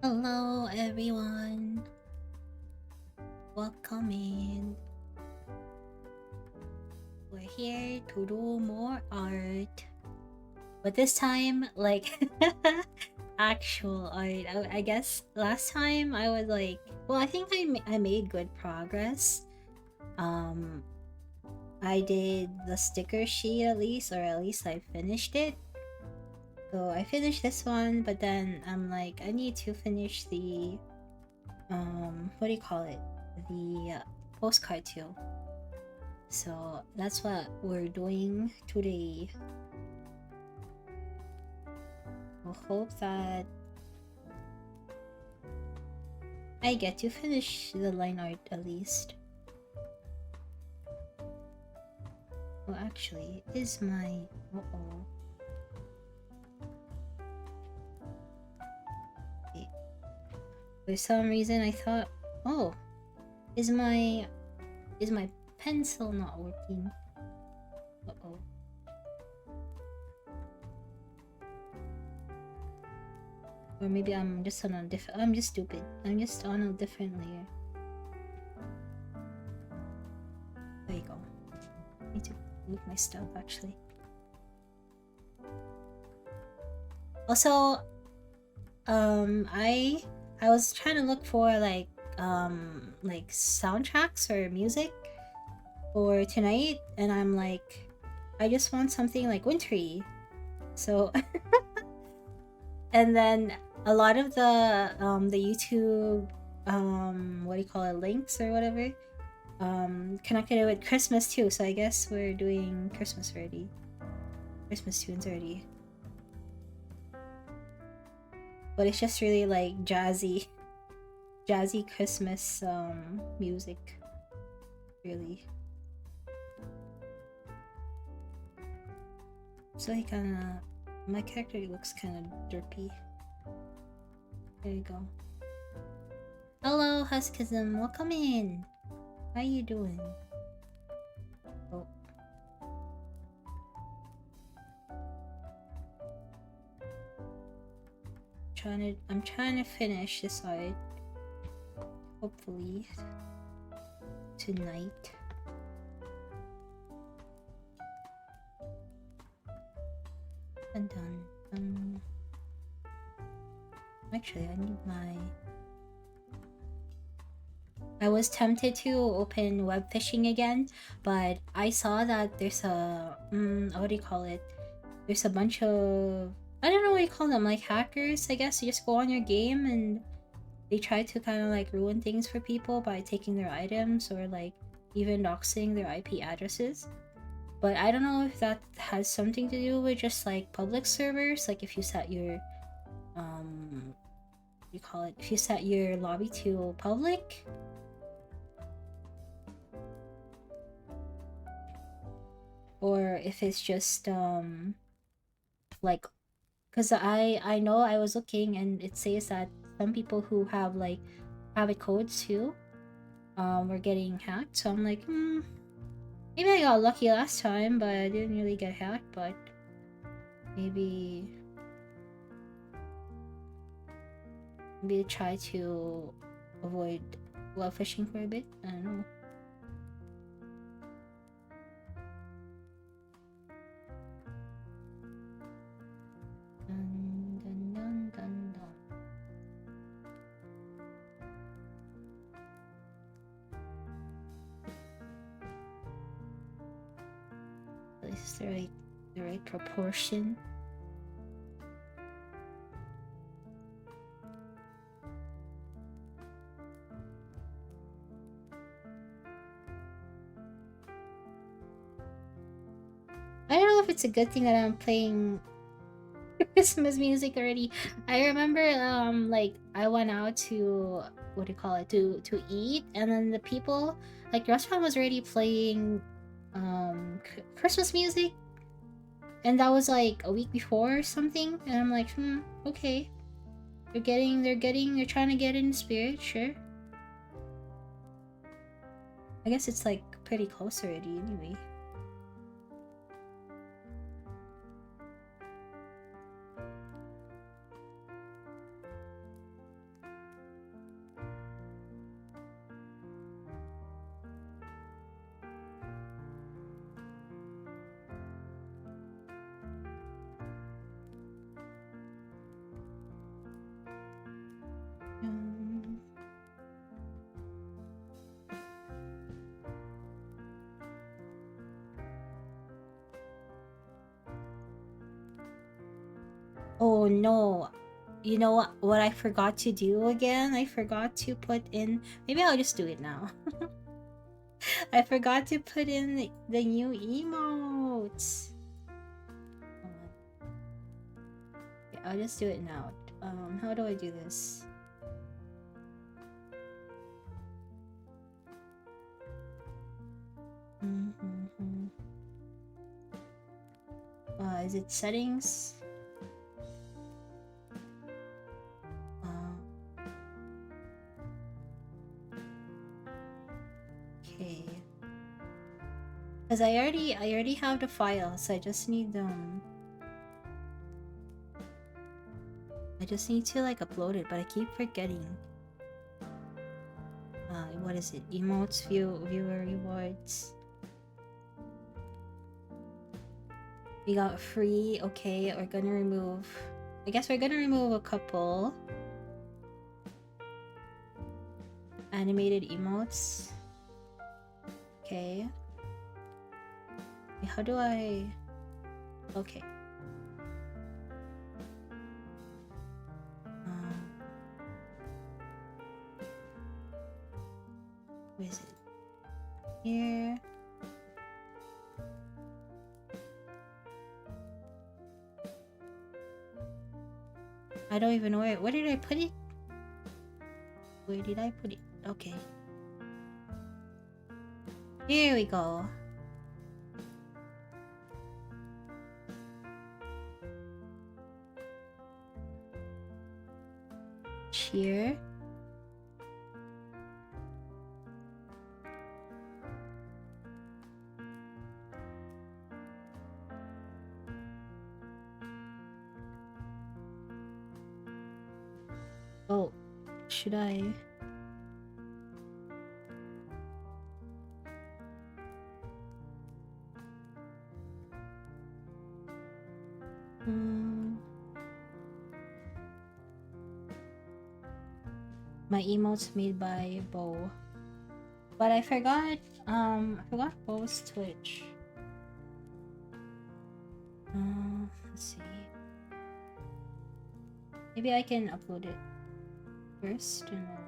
Hello everyone, welcome in. We're here to do more art, but this time like actual art. I guess last time I was like, well, I think I made good progress. Um, I did the sticker sheet at least, or at least I finished it. So I finished this one, but then I'm like, I need to finish the what do you call it? The postcard too. So that's what we're doing today. We'll hope that I get to finish the line art at least. Well, actually, is my... Uh-oh. Wait. For some reason I thought, oh, is my pencil not working? Uh-oh. Or maybe I'm just on a different... I'm just stupid. I'm just on a different layer. There you go. I need to move my stuff actually. Also, I was trying to look for like soundtracks or music for tonight, and I'm like, I just want something like wintry. So and then a lot of the YouTube what do you call it, links or whatever, connected it with Christmas too. So I guess we're doing Christmas tunes already. But it's just really like jazzy Christmas music, really. So he kinda, my character looks kinda derpy. There you go. Hello, Huskism, welcome in. How you doing? Oh. I'm trying to finish this art. Hopefully tonight. And done. Actually, I need my... I was tempted to open web fishing again, but I saw that there's a what do you call it? There's a bunch of, I don't know what you call them, like hackers, I guess. You just go on your game and they try to kind of like ruin things for people by taking their items or like even doxing their IP addresses. But I don't know if that has something to do with just like public servers, like if you set your what do you call it, if you set your lobby to public, or if it's just like, because I know I was looking and it says that some people who have like private codes too were getting hacked. So I'm like, maybe I got lucky last time, but I didn't really get hacked. But maybe try to avoid web fishing for a bit. I don't know. This is the right proportion. I don't know if it's a good thing that I'm playing Christmas music already. I remember like I went out to, what do you call it, to eat, and then the people, like the restaurant was already playing Christmas music, and that was like a week before or something, and I'm like, okay. They're trying to get in the spirit, sure. I guess it's like pretty close already anyway. Oh no. You know what I forgot to do again? I forgot to put in... Maybe I'll just do it now. I forgot to put in the new emotes. Hold on. Okay, I'll just do it now. How do I do this? Is it settings? Okay. Because I already have the file, so I just need to like upload it, but I keep forgetting. What is it? Emotes, viewer rewards. We got free. Okay, we're gonna remove... I guess we're gonna remove a couple animated emotes. Okay. How do I... Okay. Where is it? Here. I don't even know where did I put it? Where did I put it? Okay. Here we go. Cheer. Oh, should I? My emotes made by Bo. But I forgot Bo's Twitch. Let's see. Maybe I can upload it first and then...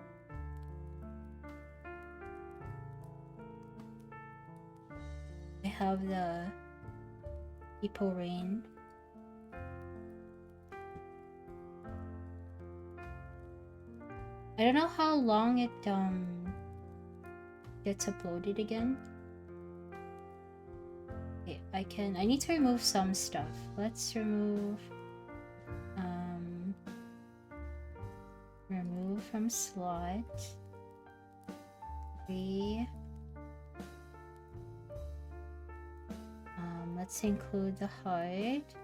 I have the Hippo Rain. I don't know how long it gets uploaded again. Okay, I need to remove some stuff. Let's remove from slot 3. Let's include the heart.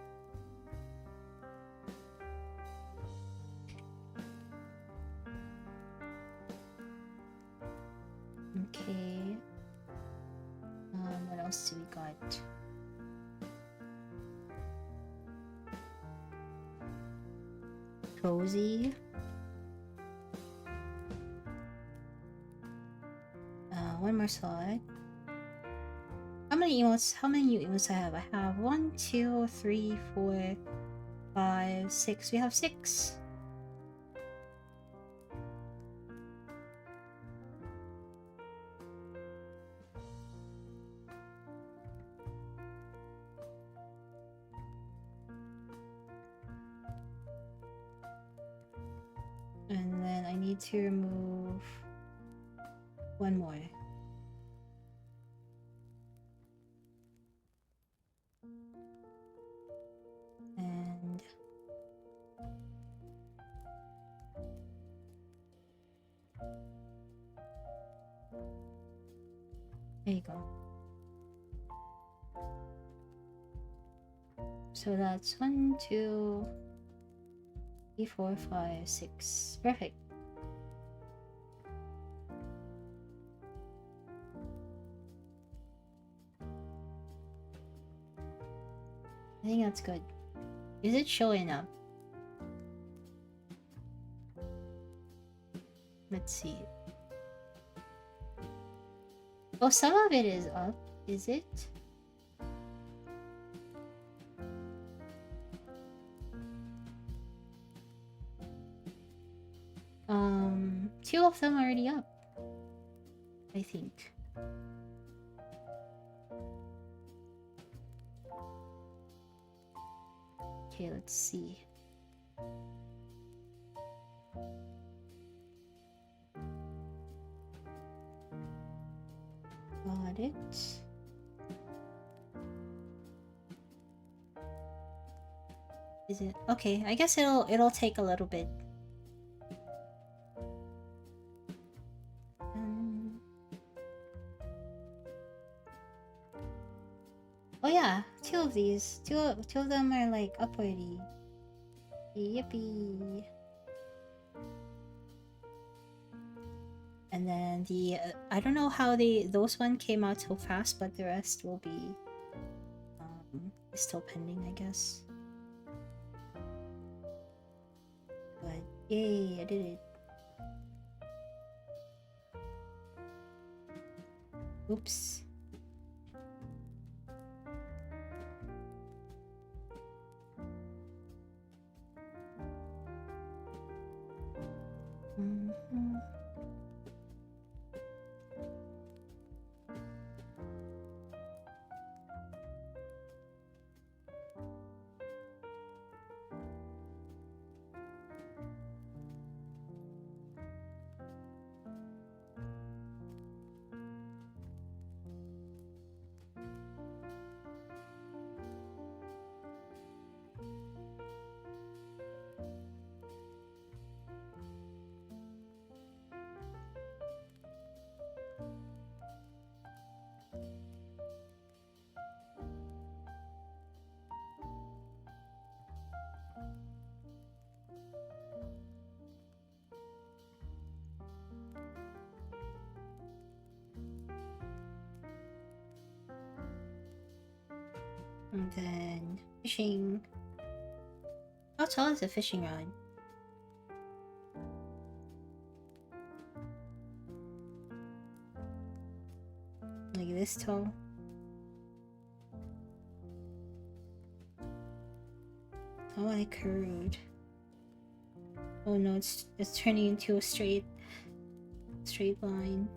Okay. What else do we got? Cozy. One more slot. How many new emotes I have? I have 1, 2, 3, 4, 5, 6. We have 6. And then I need to remove one more. And there you go. So that's 1, 2, 3, 4, 5, 6. Perfect. I think that's good. Is it showing up? Let's see. Oh, some of it is up. Is it? Two of them are already up, I think. Okay, let's see. Got it. Is it okay? I guess it'll take a little bit. Oh yeah, two of these. Two of them are like up already. Yippee! And then the I don't know how those one came out so fast, but the rest will be still pending, I guess. But yay, I did it. Oops. And then fishing. How tall is the fishing rod? Like this tall? Oh, I curved. Oh no, it's turning into a straight line.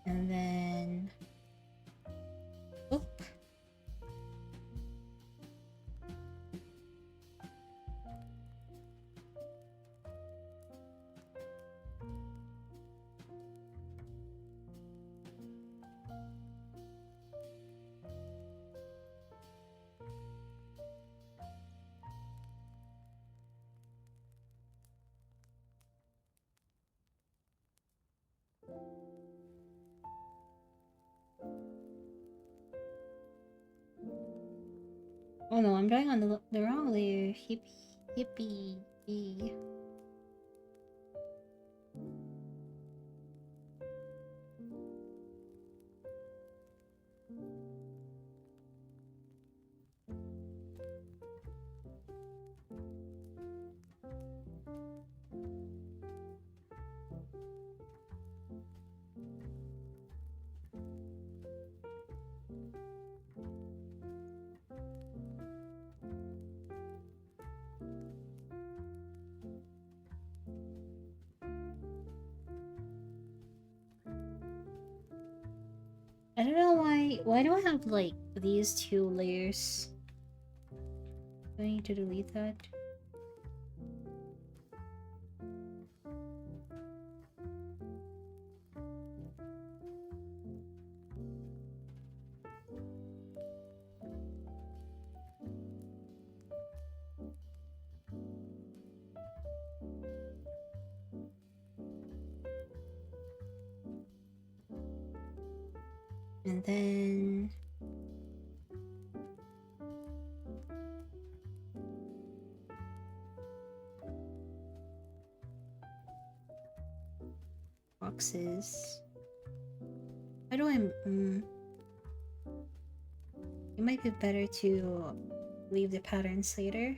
And then oop. Oh no, I'm drawing on the wrong layer. Hippie. I don't know why do I have like these two layers? Do I need to delete that? And then boxes. How do I... It might be better to leave the patterns later.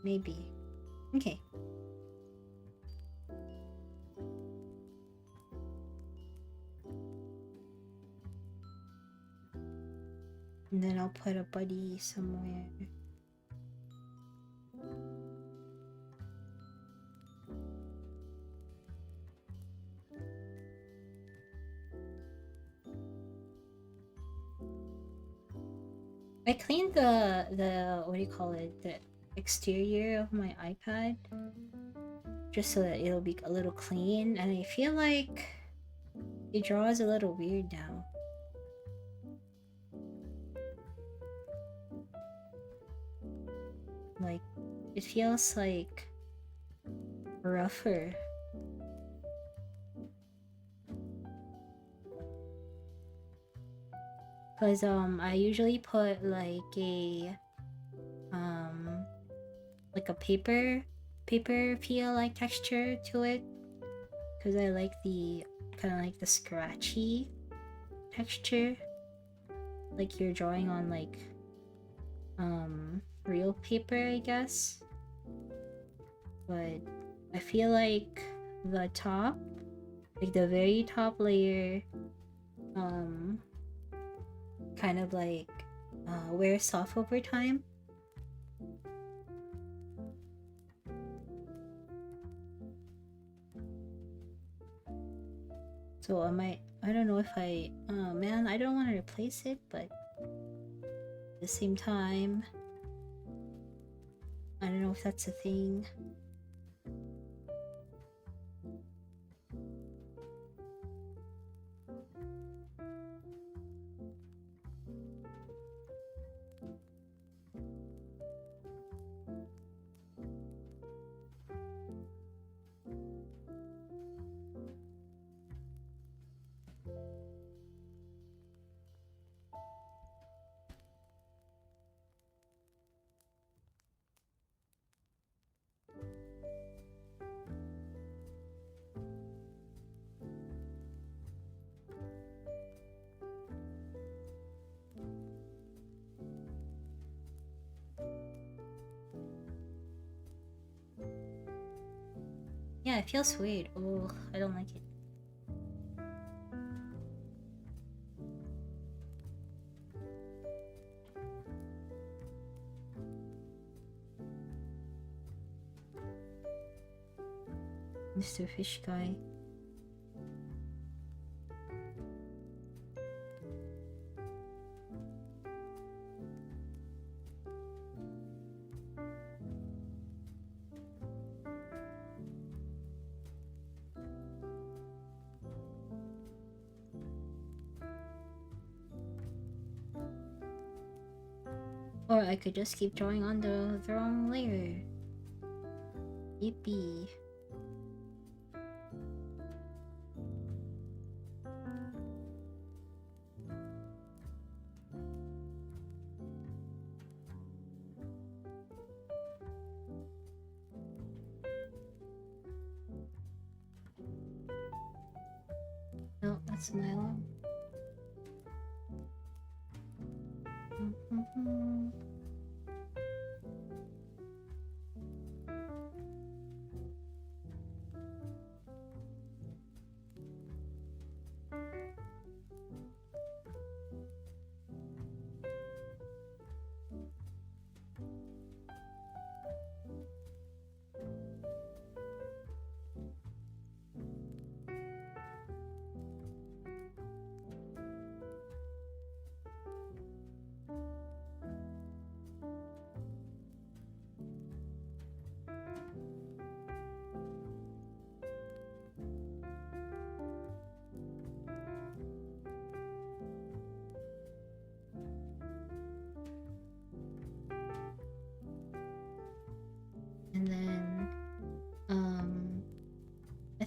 Maybe. Okay. And then I'll put a buddy somewhere. I cleaned the what do you call it? The exterior of my iPad just so that it'll be a little clean, and I feel like it draws a little weird now. Like, it feels like rougher. Cause I usually put like a paper peel like texture to it, because I like the kind of like the scratchy texture, like you're drawing on like real paper, I guess. But I feel like the top, like the very top layer, kind of like wears off over time. So I don't know if I, oh man, I don't want to replace it, but at the same time, I don't know if that's a thing. Yeah, it feels weird. Oh, I don't like it. Mr. Fish Guy. Or I could just keep drawing on the wrong layer. Yippee. No, that's nylon.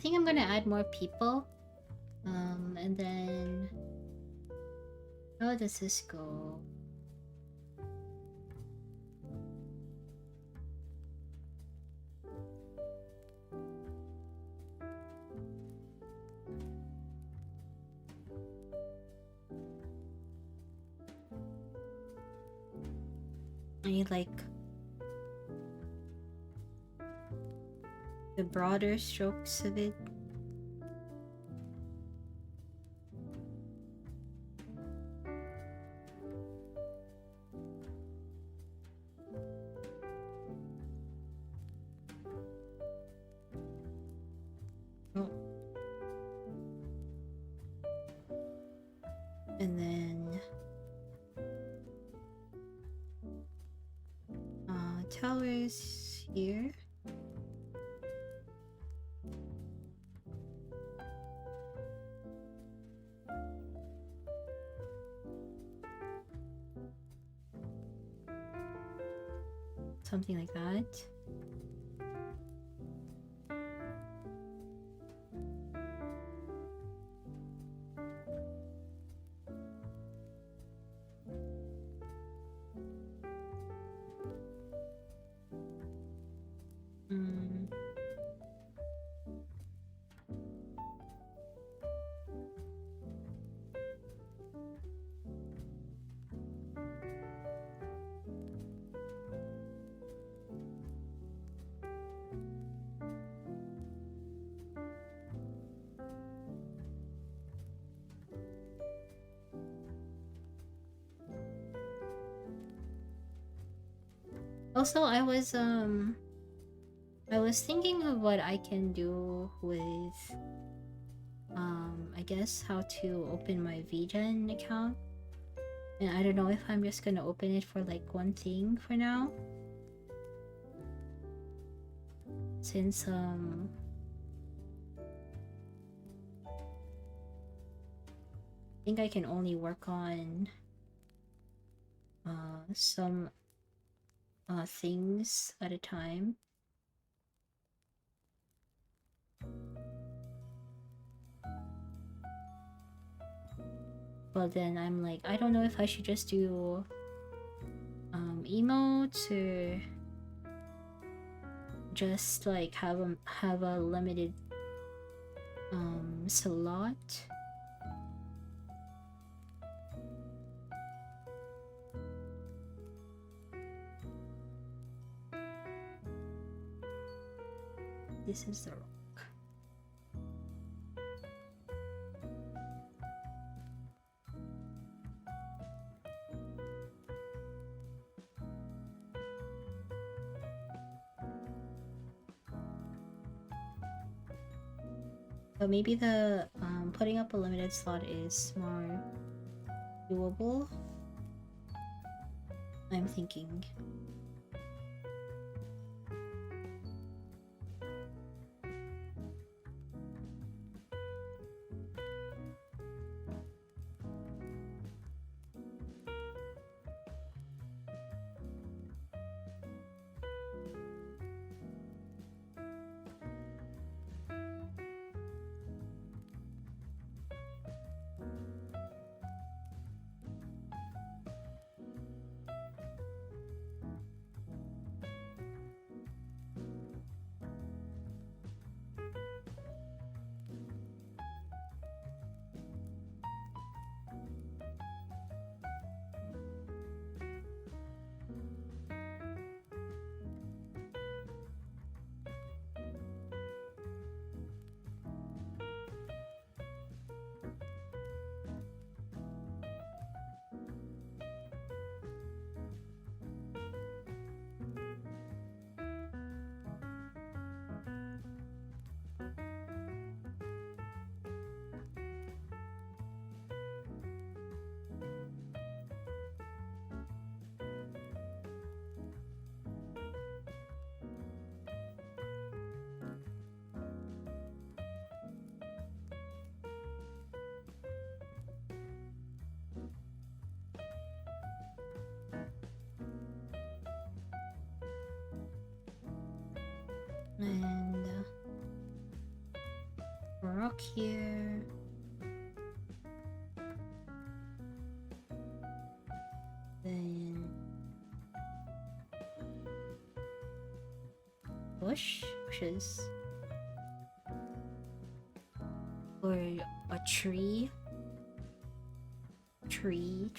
think I'm gonna add more people. And then how does this go? I need like the broader strokes of it. Oh. And then towers here. Something like that. Also, I was thinking of what I can do with I guess how to open my vibin account. And I don't know if I'm just gonna open it for like one thing for now. Since I think I can only work on some things at a time. But then I'm like, I don't know if I should just do emotes or just like have a limited slot. This is the rock. So maybe the putting up a limited slot is more doable. I'm thinking. And rock here. Then bushes, or a tree. Tree.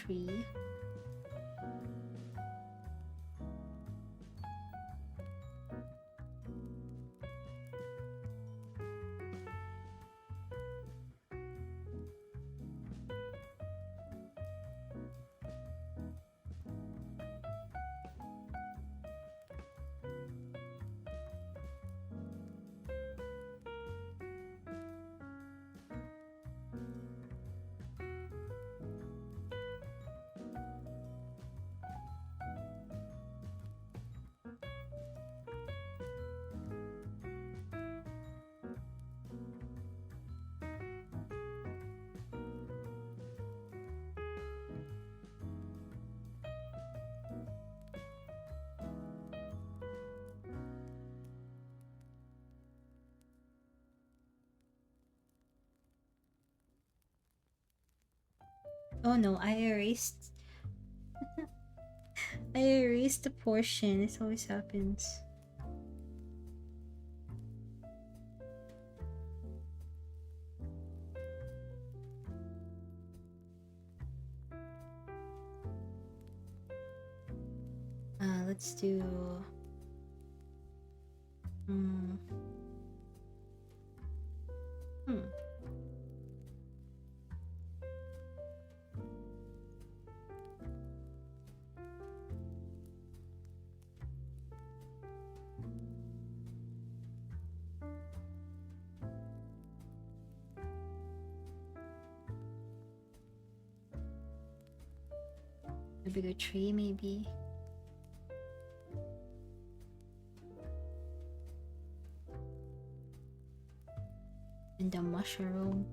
Oh no, I erased the portion. This always happens. Let's do a bigger tree, maybe. And the mushroom.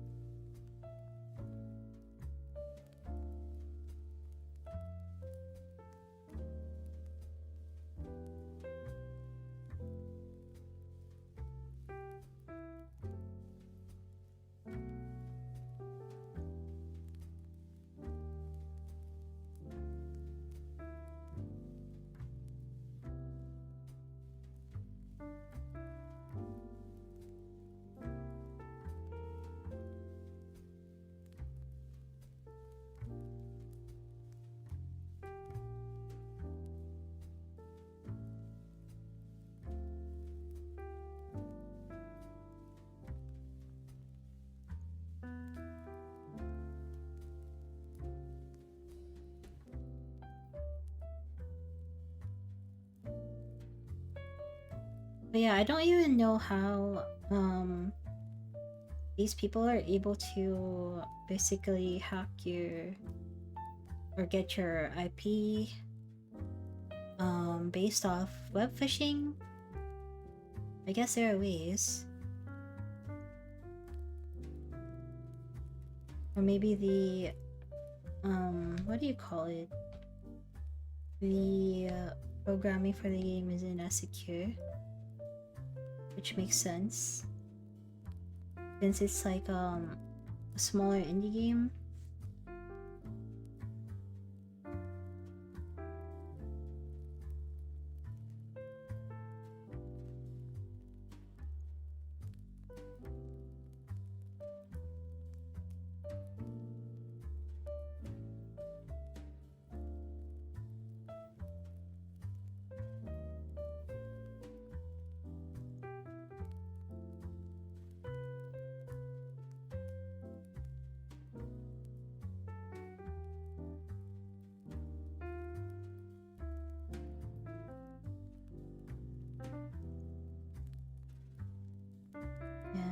But yeah, I don't even know how these people are able to basically hack your or get your IP based off web phishing. I guess there are ways. Or maybe the what do you call it? The programming for the game isn't as secure, which makes sense since it's like a smaller indie game.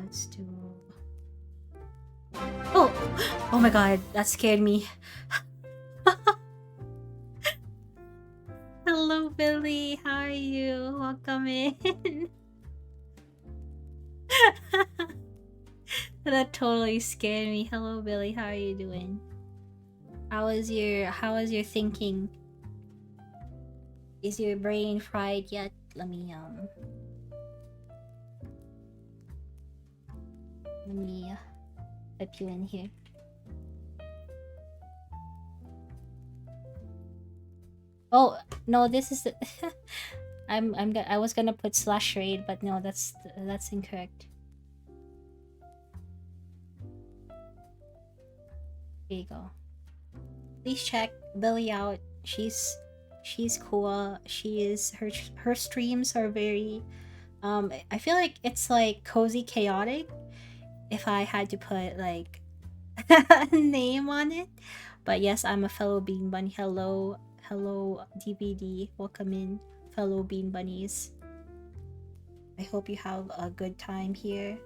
Let's do... Oh my god, that scared me. Hello Billy, how are you? Welcome in. That totally scared me. Hello Billy, how are you doing? How was your thinking? Is your brain fried yet? Let me Let me put you in here. Oh no, this is the I was gonna put slash raid, but no, that's incorrect. There you go. Please check Billy out. She's cool. She is her streams are very I feel like it's like cozy chaotic if I had to put like a name on it. But yes, I'm a fellow Bean Bunny. Hello, DVD. Welcome in, fellow Bean Bunnies. I hope you have a good time here.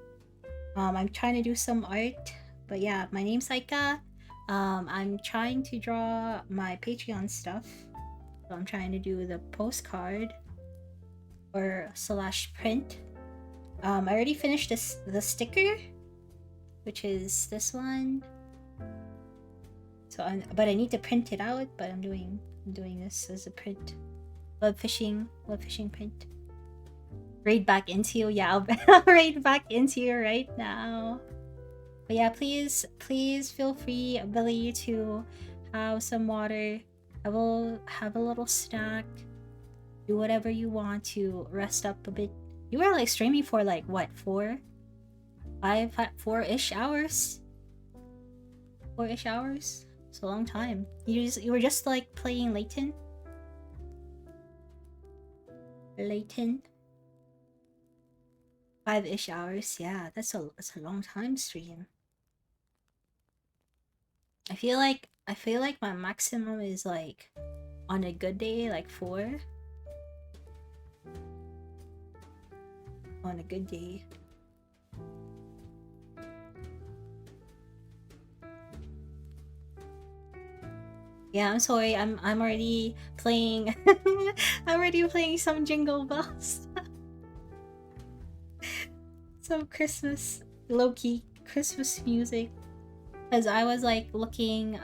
I'm trying to do some art, but yeah, my name's Aika. I'm trying to draw my Patreon stuff. So I'm trying to do the postcard or slash print. I already finished the sticker, which is this one. So but I need to print it out, but I'm doing this as a print. Web fishing print. Raid back into you. Yeah, I'll raid back into you right now. But yeah, please feel free, Billy, to have some water. I will have a little snack. Do whatever you want to rest up a bit. You were like streaming for like what, 4-ish hours? 4-ish hours? It's a long time. You were just like playing Layton? 5-ish hours. Yeah, that's a long time stream. I feel like my maximum is like on a good day like 4. On a good day. Yeah, I'm sorry. I'm already playing. I'm already playing some Jingle Bells. Some Christmas, low-key Christmas music. Cause I was like looking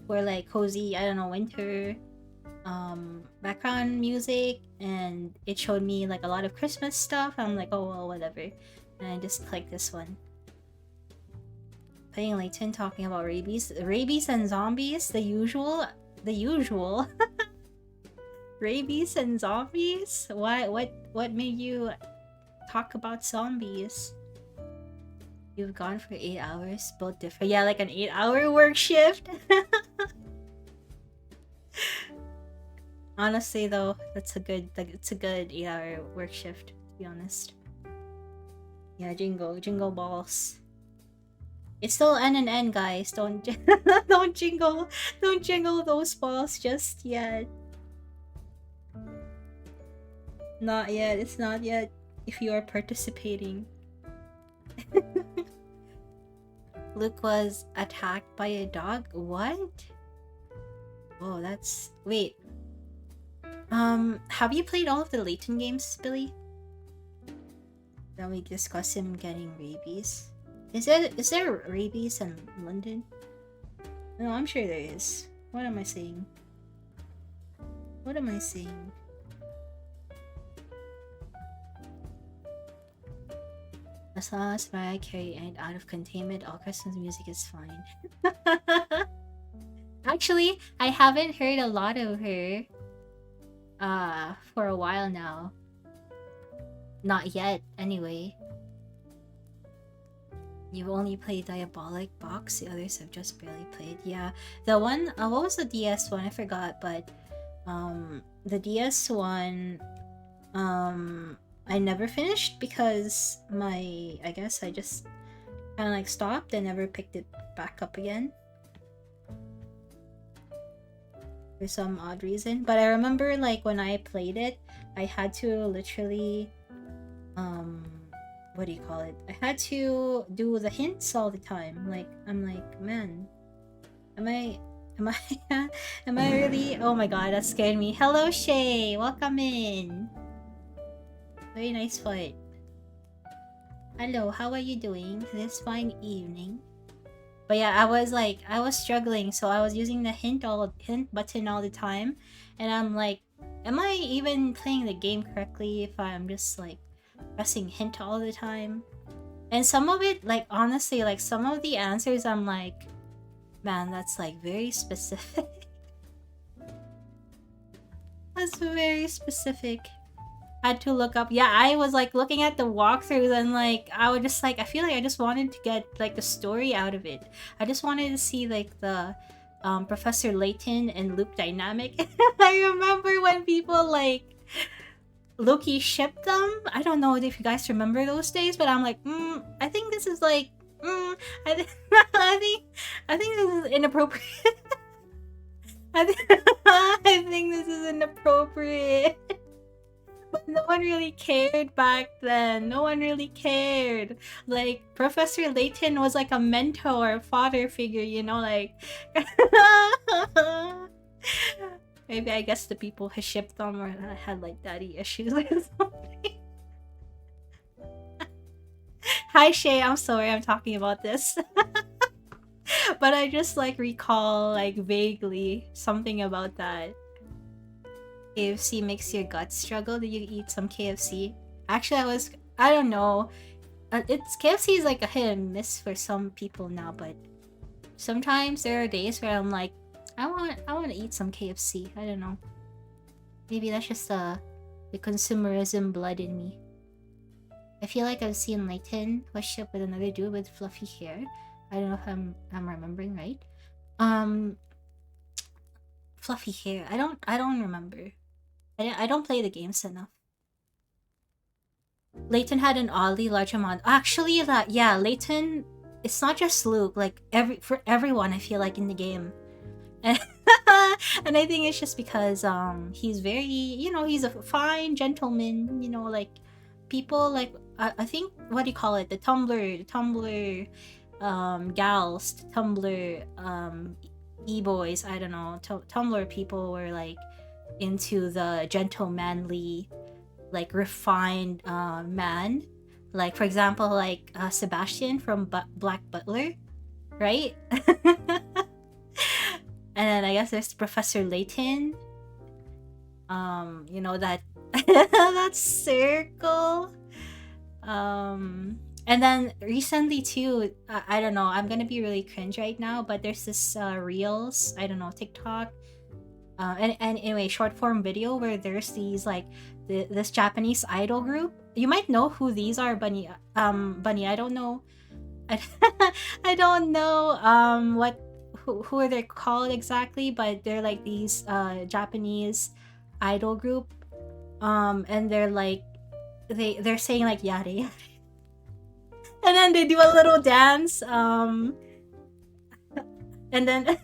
for like cozy, I don't know, winter background music, and it showed me like a lot of Christmas stuff. I'm like, oh well, whatever, and I just clicked this one. Playing Layton, talking about rabies and zombies, the usual. Rabies and zombies. What made you talk about zombies? You've gone for 8 hours, both different. Yeah, like an 8-hour work shift. Honestly, though, it's a good 8-hour work shift. To be honest. Yeah, jingle balls. It's still N and N, guys. Don't jingle those balls just yet. Not yet. It's not yet. If you are participating. Luke was attacked by a dog? What? Oh, that's... Wait. Have you played all of the Layton games, Billy? Then we discuss him getting rabies. Is there rabies in London? No, I'm sure there is. What am I saying? As long as Mariah Carey ain't out of containment, all Christmas music is fine. Actually, I haven't heard a lot of her for a while now. Not yet, anyway. You've only played Diabolic Box, the others have just barely played. Yeah, the one, what was the DS one? I forgot, but the DS one, I never finished because I guess I just kind of like stopped and never picked it back up again. For some odd reason. But I remember like when I played it, I had to literally, what do you call it? I had to do the hints all the time. Like, I'm like, man, am I really? Oh my god, that scared me. Hello, Shay. Welcome in. Very nice fight. Hello, how are you doing this fine evening? But yeah, I was struggling, so I was using the hint button all the time, and I'm like, am I even playing the game correctly if I'm just like pressing hint all the time? And some of it, like honestly, like some of the answers I'm like, man, that's like very specific. That's very specific. Had to look up. Yeah, I was like looking at the walkthroughs and like I would just like I feel like I just wanted to get like the story out of it. I just wanted to see like the Professor Layton and Luke dynamic. I remember when people like Loki shipped them. I don't know if you guys remember those days, but I'm like, I think this is like, I think, I think this is inappropriate. I think this is inappropriate. But no one really cared back then. No one really cared. Like Professor Layton was like a mentor, a father figure, you know, like maybe I guess the people who shipped them or had like daddy issues or something. Hi Shay, I'm sorry I'm talking about this. But I just like recall like vaguely something about that. KFC makes your gut struggle. Did you eat some KFC? Actually, I don't know. It's KFC is like a hit and miss for some people now, but sometimes there are days where I'm like, I want to eat some KFC. I don't know. Maybe that's just the consumerism blood in me. I feel like I've seen Layton push up with another dude with fluffy hair. I don't know if I'm remembering right. Fluffy hair. I don't remember. I don't play the games enough. Layton had an oddly large amount. Actually, Layton. It's not just Luke. Like for everyone, I feel like in the game, and, and I think it's just because he's very he's a fine gentleman. You know, like people like I think what do you call it? The Tumblr gals, Tumblr e-boys. I don't know. Tumblr people were like into the gentlemanly, like refined man, like for example like Sebastian from Black Butler, right? And then I guess there's Professor Layton, that that circle, and then recently too, I don't know, I'm gonna be really cringe right now, but there's this reels, I don't know, TikTok, and anyway, short form video where there's these like this Japanese idol group. You might know who these are, Bunny. Bunny, I don't know. I don't know who are they called exactly, but they're like these Japanese idol group. And they're like they're saying like yada yada, and then they do a little dance. And then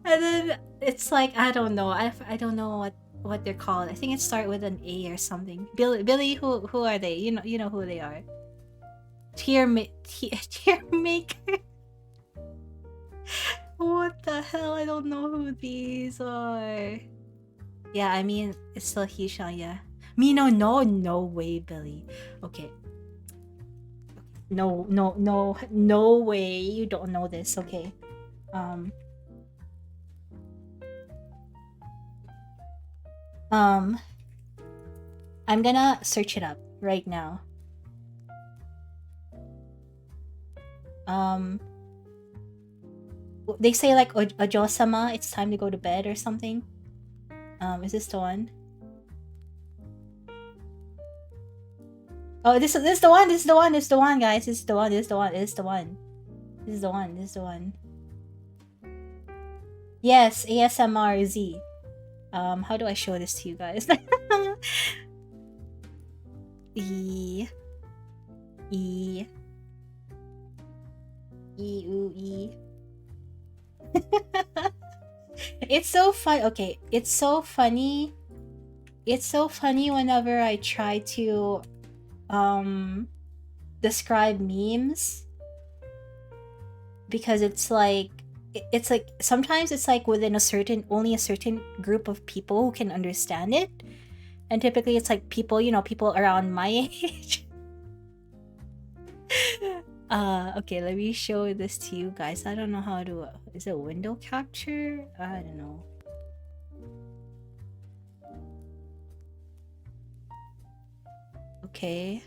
and then it's like I don't know. I don't know what they're called. I think it starts with an A or something. Billy, who are they? You know who they are. Tier maker. What the hell? I don't know who these are. Yeah, I mean it's still Hisha. Yeah, Mino. No way, Billy. Okay. No way. You don't know this. Okay. I'm gonna search it up right now. They say like Ojo-sama, it's time to go to bed or something. Is this the one? Oh, this is the one. This is the one. This is the one, guys. This is the one. This is the one. This is the one. This is the one. This is the one. Yes, ASMR Z. How do I show this to you guys? E. It's so fun. Okay, it's so funny. It's so funny whenever I try to describe memes, because it's like sometimes it's like within only a certain group of people who can understand it, and typically it's like people around my age. Okay, let me show this to you guys. I don't know how to is it window capture? I don't know. Okay.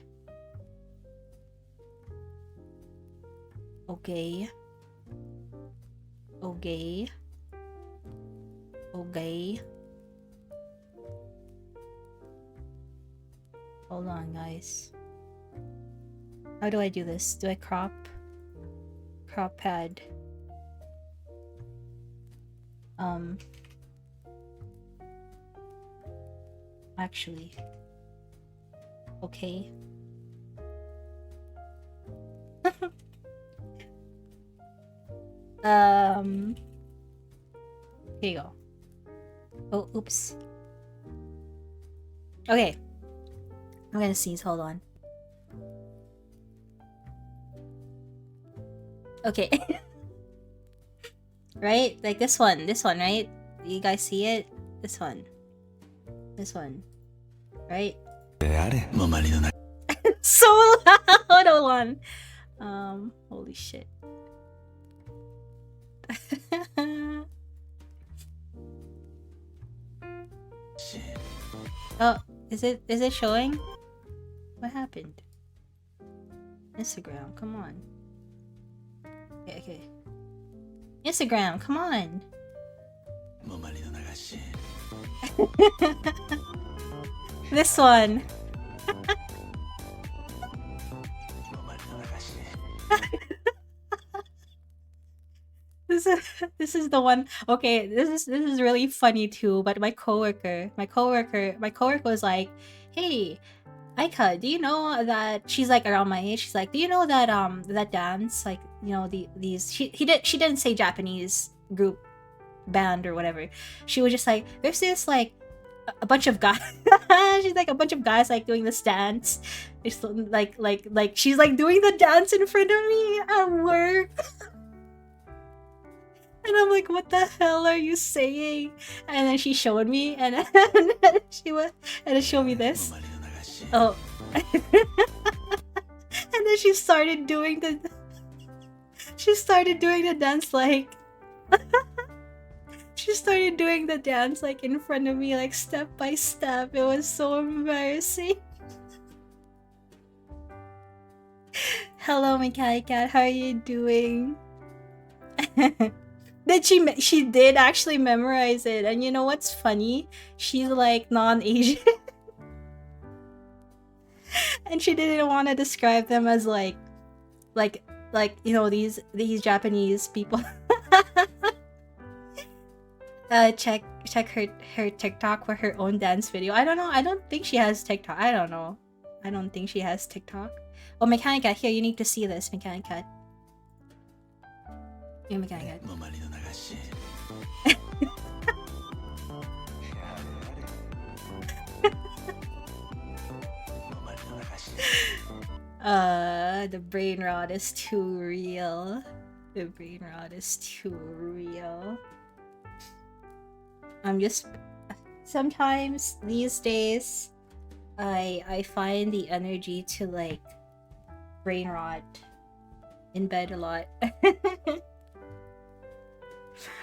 Okay. Okay. Okay. Hold on, guys. How do I do this? Do I crop? Crop pad. Actually. Okay. Here you go. Oh, oops. Okay. I'm gonna sneeze, hold on. Okay. Right? Like this one, right? You guys see it? This one. Right? So loud! Hold on. Holy shit. Oh, is it showing? What happened? Instagram, come on. Okay. Instagram, come on. This one. This is the one. Okay, this is really funny too. But my coworker was like, "Hey, Aika, do you know that?" She's like around my age. She's like, "Do you know that that dance, like, you know, these?" She didn't say Japanese group band or whatever. She was just like, "There's this like a bunch of guys." She's like, a bunch of guys like doing this dance. It's like she's like doing the dance in front of me at work. And I'm like, what the hell are you saying? And then she showed me, and then she showed me this. Oh. And then she started doing the dance like she started doing the dance like in front of me, like step by step. It was so embarrassing. Hello, Mechanic Cat, how are you doing? That she did actually memorize it, and you know what's funny? She's like non-Asian. And she didn't want to describe them as like you know, these Japanese people. Check her TikTok for her own dance video. I don't know. I don't think she has TikTok. I don't know. I don't think she has TikTok. Oh, Mechanic Cat, here, you need to see this, Mechanic Cat. Here, Mechanic Cat. The brain rot is too real. The brain rot is too real. I'm just... Sometimes, these days, I find the energy to, like, brain rot in bed a lot.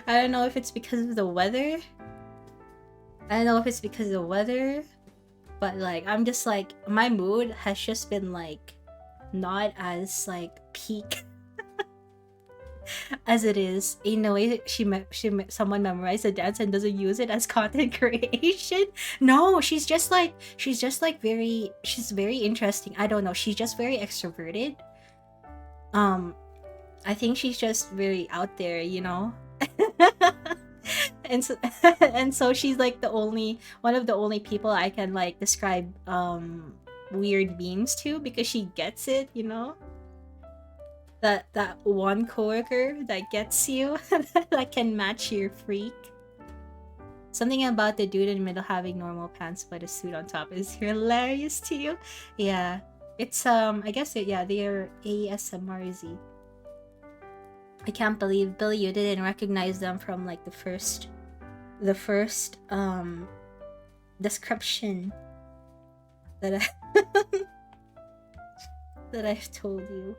I don't know if it's because of the weather. But like, I'm just like, my mood has just been like not as like peak as it is. In a way, someone memorized the dance and doesn't use it as content creation. No, she's very interesting. I don't know, she's just very extroverted. I think she's just very out there, you know. And so she's like one of the only people I can like describe weird memes to, because she gets it, you know. That one coworker that gets you, that can match your freak. Something about the dude in the middle having normal pants but a suit on top is hilarious to you. Yeah, it's I guess yeah, they're ASMRZ. I can't believe, Billy, you didn't recognize them from like the first description that I've told you.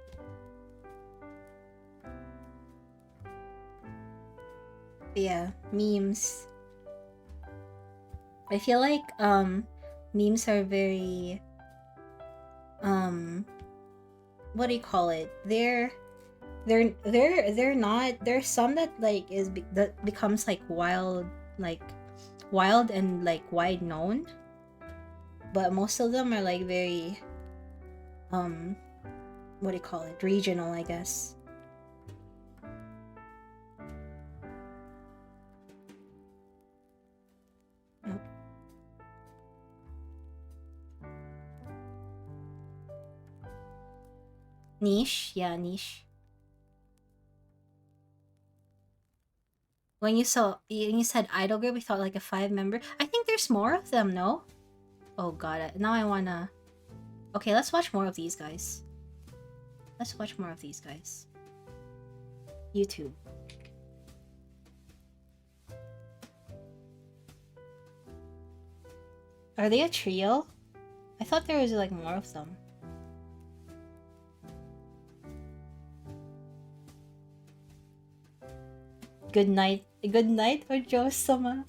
Yeah, memes. I feel like memes are very what do you call it? They're they're not. There's some that like that becomes like wild and like wide known, but most of them are like very what do you call it, regional, I guess. Oh. Niche, yeah, niche. When you said idol group, we thought like a 5-member. I think there's more of them, no? Oh god, now I wanna. Okay, let's watch more of these guys. Let's watch more of these guys. YouTube. Are they a trio? I thought there was like more of them. Good night, Ojo-sama.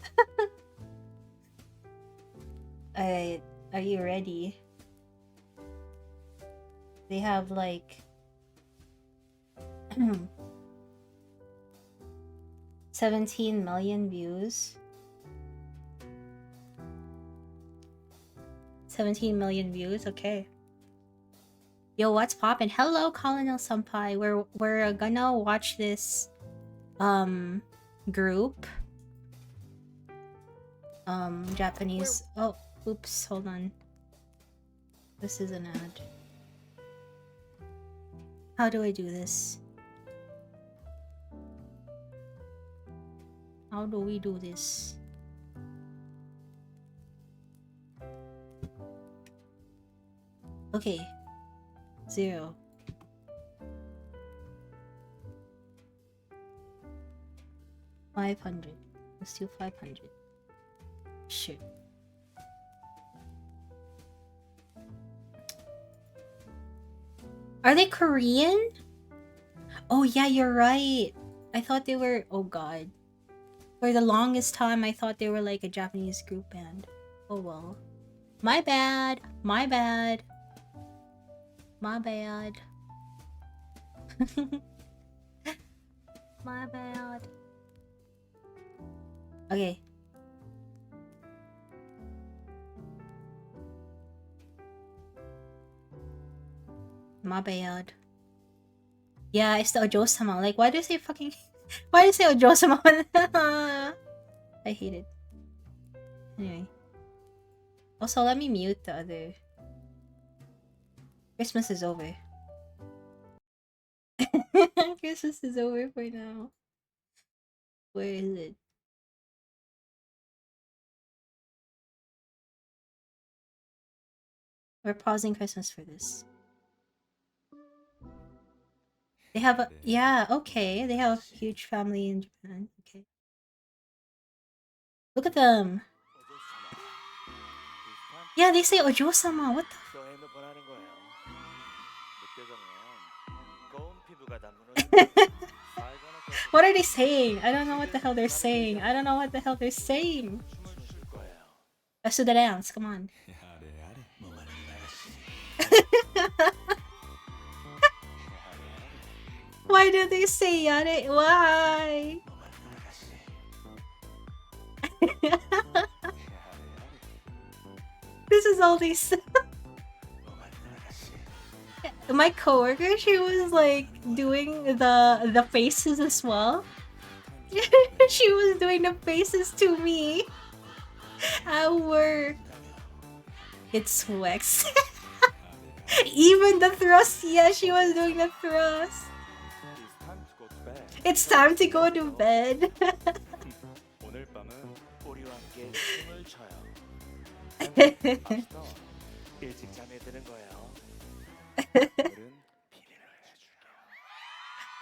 Alright, are you ready? They have like 17 million views. 17 million views, okay. Yo, what's poppin'? Hello, Colonel Senpai. We're gonna watch this group. Japanese. Oh, oops, hold on. This is an ad. How do I do this? How do we do this? Okay. 0. $500. Let's do 500. Sure. Are they Korean? Oh yeah, you're right. I thought they were. Oh god. For the longest time, I thought they were like a Japanese group band. Oh well. My bad. My bad. My bad. My bad. Okay. My bad. Yeah, it's the Ojo-sama. Like, why do you say fucking... Why do you say Ojo-sama? I hate it. Anyway. Also, let me mute the other... Christmas is over. Christmas is over for now. Where is it? We're pausing Christmas for this. They have a... Yeah, okay. They have a huge family in Japan. Okay. Look at them. Yeah, they say Ojo-sama. What the... What are they saying? I don't know what the hell they're saying. I don't know what the hell they're saying. Let's do the dance. Come on. Why do they say yare? Why? This is all these. My coworker, she was like doing the faces as well. She was doing the faces to me at work. It's Wex. Even the thrust, yeah, she was doing the thrust. It's time to go to bed.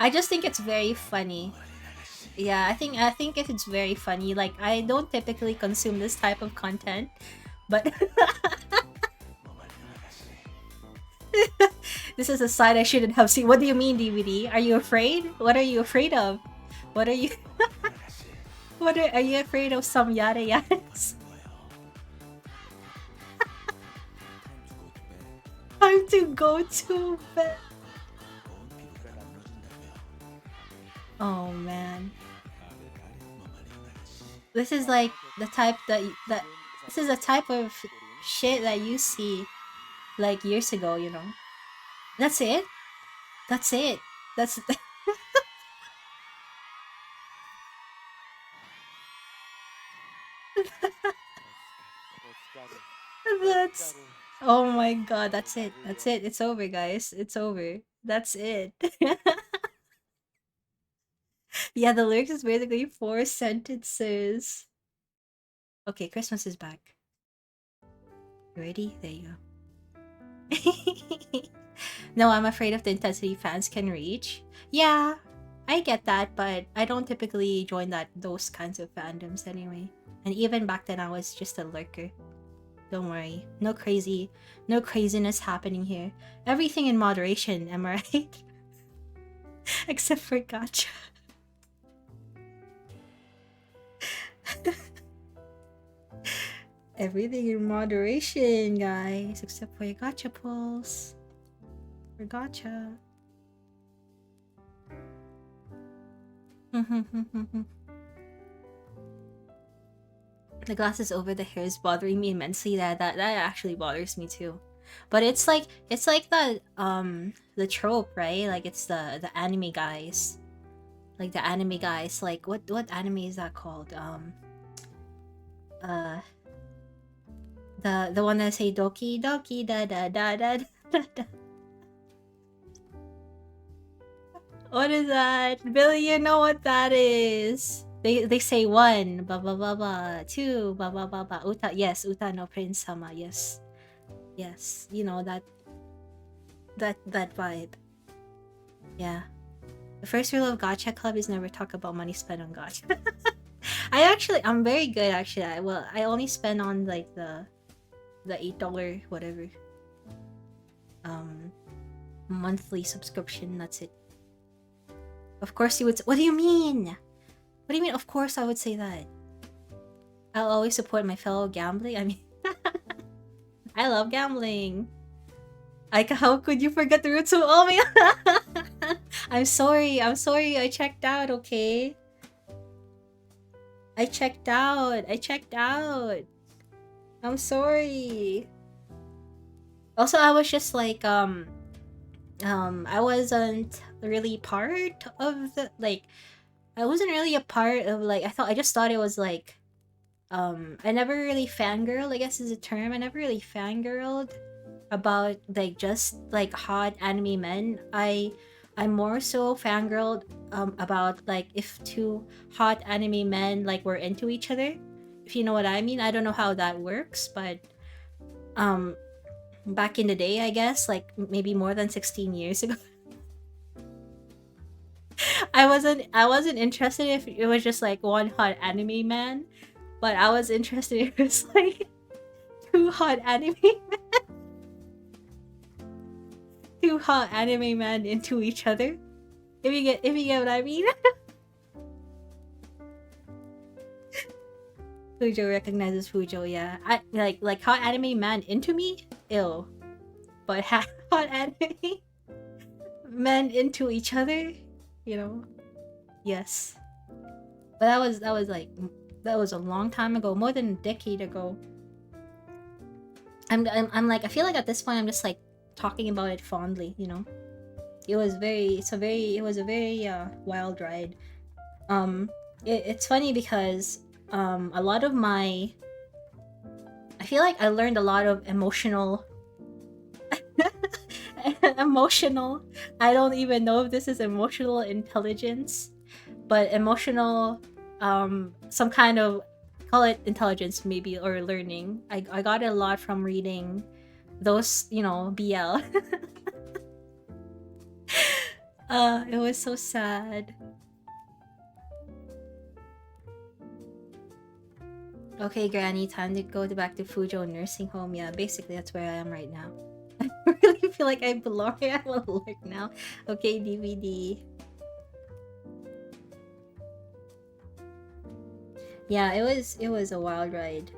I just think it's very funny. Yeah, I think it's very funny. Like, I don't typically consume this type of content, but this is a side I shouldn't have seen. What do you mean, DVD? Are you afraid? What are you afraid of? What are you? Are you afraid of some yada yadas? Time to go to bed. Oh man. This is like the type that this is a type of shit that you see like years ago, you know. That's it. That's it. That's that's oh my god, that's it. That's it. It's over, guys. It's over. That's it. Yeah, the lyrics is basically four sentences. Okay, Christmas is back. You ready? There you go. No, I'm afraid of the intensity fans can reach. Yeah, I get that, but I don't typically join those kinds of fandoms anyway. And even back then, I was just a lurker. Don't worry, no craziness happening here. Everything in moderation, am I right? Except for gacha. Everything in moderation, guys, except for your gacha pulls. For gacha. The glasses over the hair is bothering me immensely. That actually bothers me too. But it's like the trope, right? Like it's the anime guys. Like the anime guys, like what anime is that called? Uh the one that say Doki Doki da da da da da da. What is that? Billy, you know what that is. They say one, ba ba ba ba, two, ba ba ba ba. Uta, yes, Uta no Prince Sama, yes. Yes, you know that vibe. Yeah. The first rule of Gacha Club is never talk about money spent on Gacha. I'm very good actually. I only spend on like the $8 whatever um monthly subscription. That's it. Of course you would. What do you mean? What do you mean? Of course I would say that. I'll always support my fellow gambling. I mean, I love gambling. Like, how could you forget the roots of Omi? I'm sorry. I'm sorry. I checked out. Okay. I checked out. I checked out. I'm sorry. Also, I was just like I wasn't really part of the like I wasn't really a part of like I just thought it was like I never really fangirled, I guess is a term. I never really fangirled about like just like hot anime men. I'm more so fangirled about like if two hot anime men like were into each other. If you know what I mean. I don't know how that works, but um back in the day, I guess, like maybe more than 16 years ago, I wasn't interested if it was just like one hot anime man, but I was interested if it was like two hot anime two hot anime men into each other. If you get what I mean. Fujo recognizes Fujo, yeah. I like hot anime man into me, ill. But hot anime men into each other, you know, yes. But that was a long time ago, more than a decade ago. I'm like I feel like at this point I'm just like talking about it fondly, you know. It was a very wild ride. It's funny because a lot of my I feel like I learned a lot of emotional. I don't even know if this is emotional intelligence, but emotional some kind of call it intelligence maybe or learning. I got it a lot from reading those, you know, BL. It was so sad. Okay, Granny, time to go back to Fujo nursing home. Yeah, basically that's where I am right now. I really feel like I belong here. I want to look now. Okay, DVD. Yeah, it was a wild ride.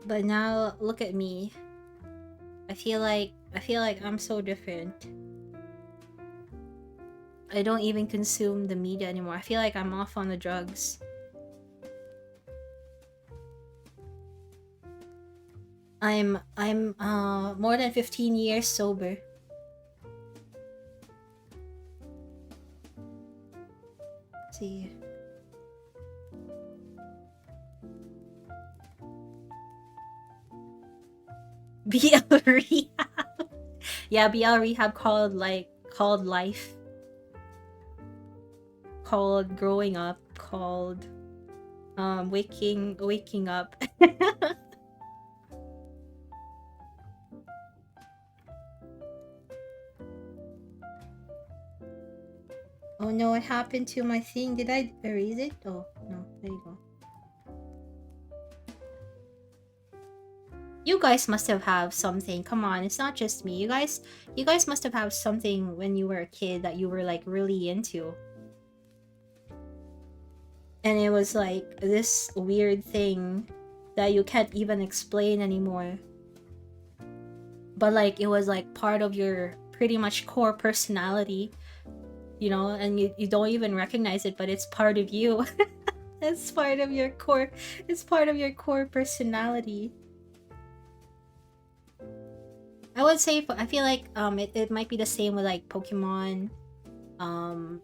But now look at me. I feel like I'm so different. I don't even consume the media anymore. I feel like I'm off on the drugs. I'm more than 15 years sober. Let's see. BL rehab. Yeah, BL rehab called life, called growing up, called waking up. Oh no, what happened to my thing? Did I erase it? Oh no, there you go. You guys must have something. Come on, it's not just me. You guys must have something when you were a kid that you were like really into. And it was like this weird thing that you can't even explain anymore. But like it was like part of your pretty much core personality, you know, and you don't even recognize it, but it's part of you. It's part of your core. It's part of your core personality. I would say I feel like it might be the same with like Pokemon. Um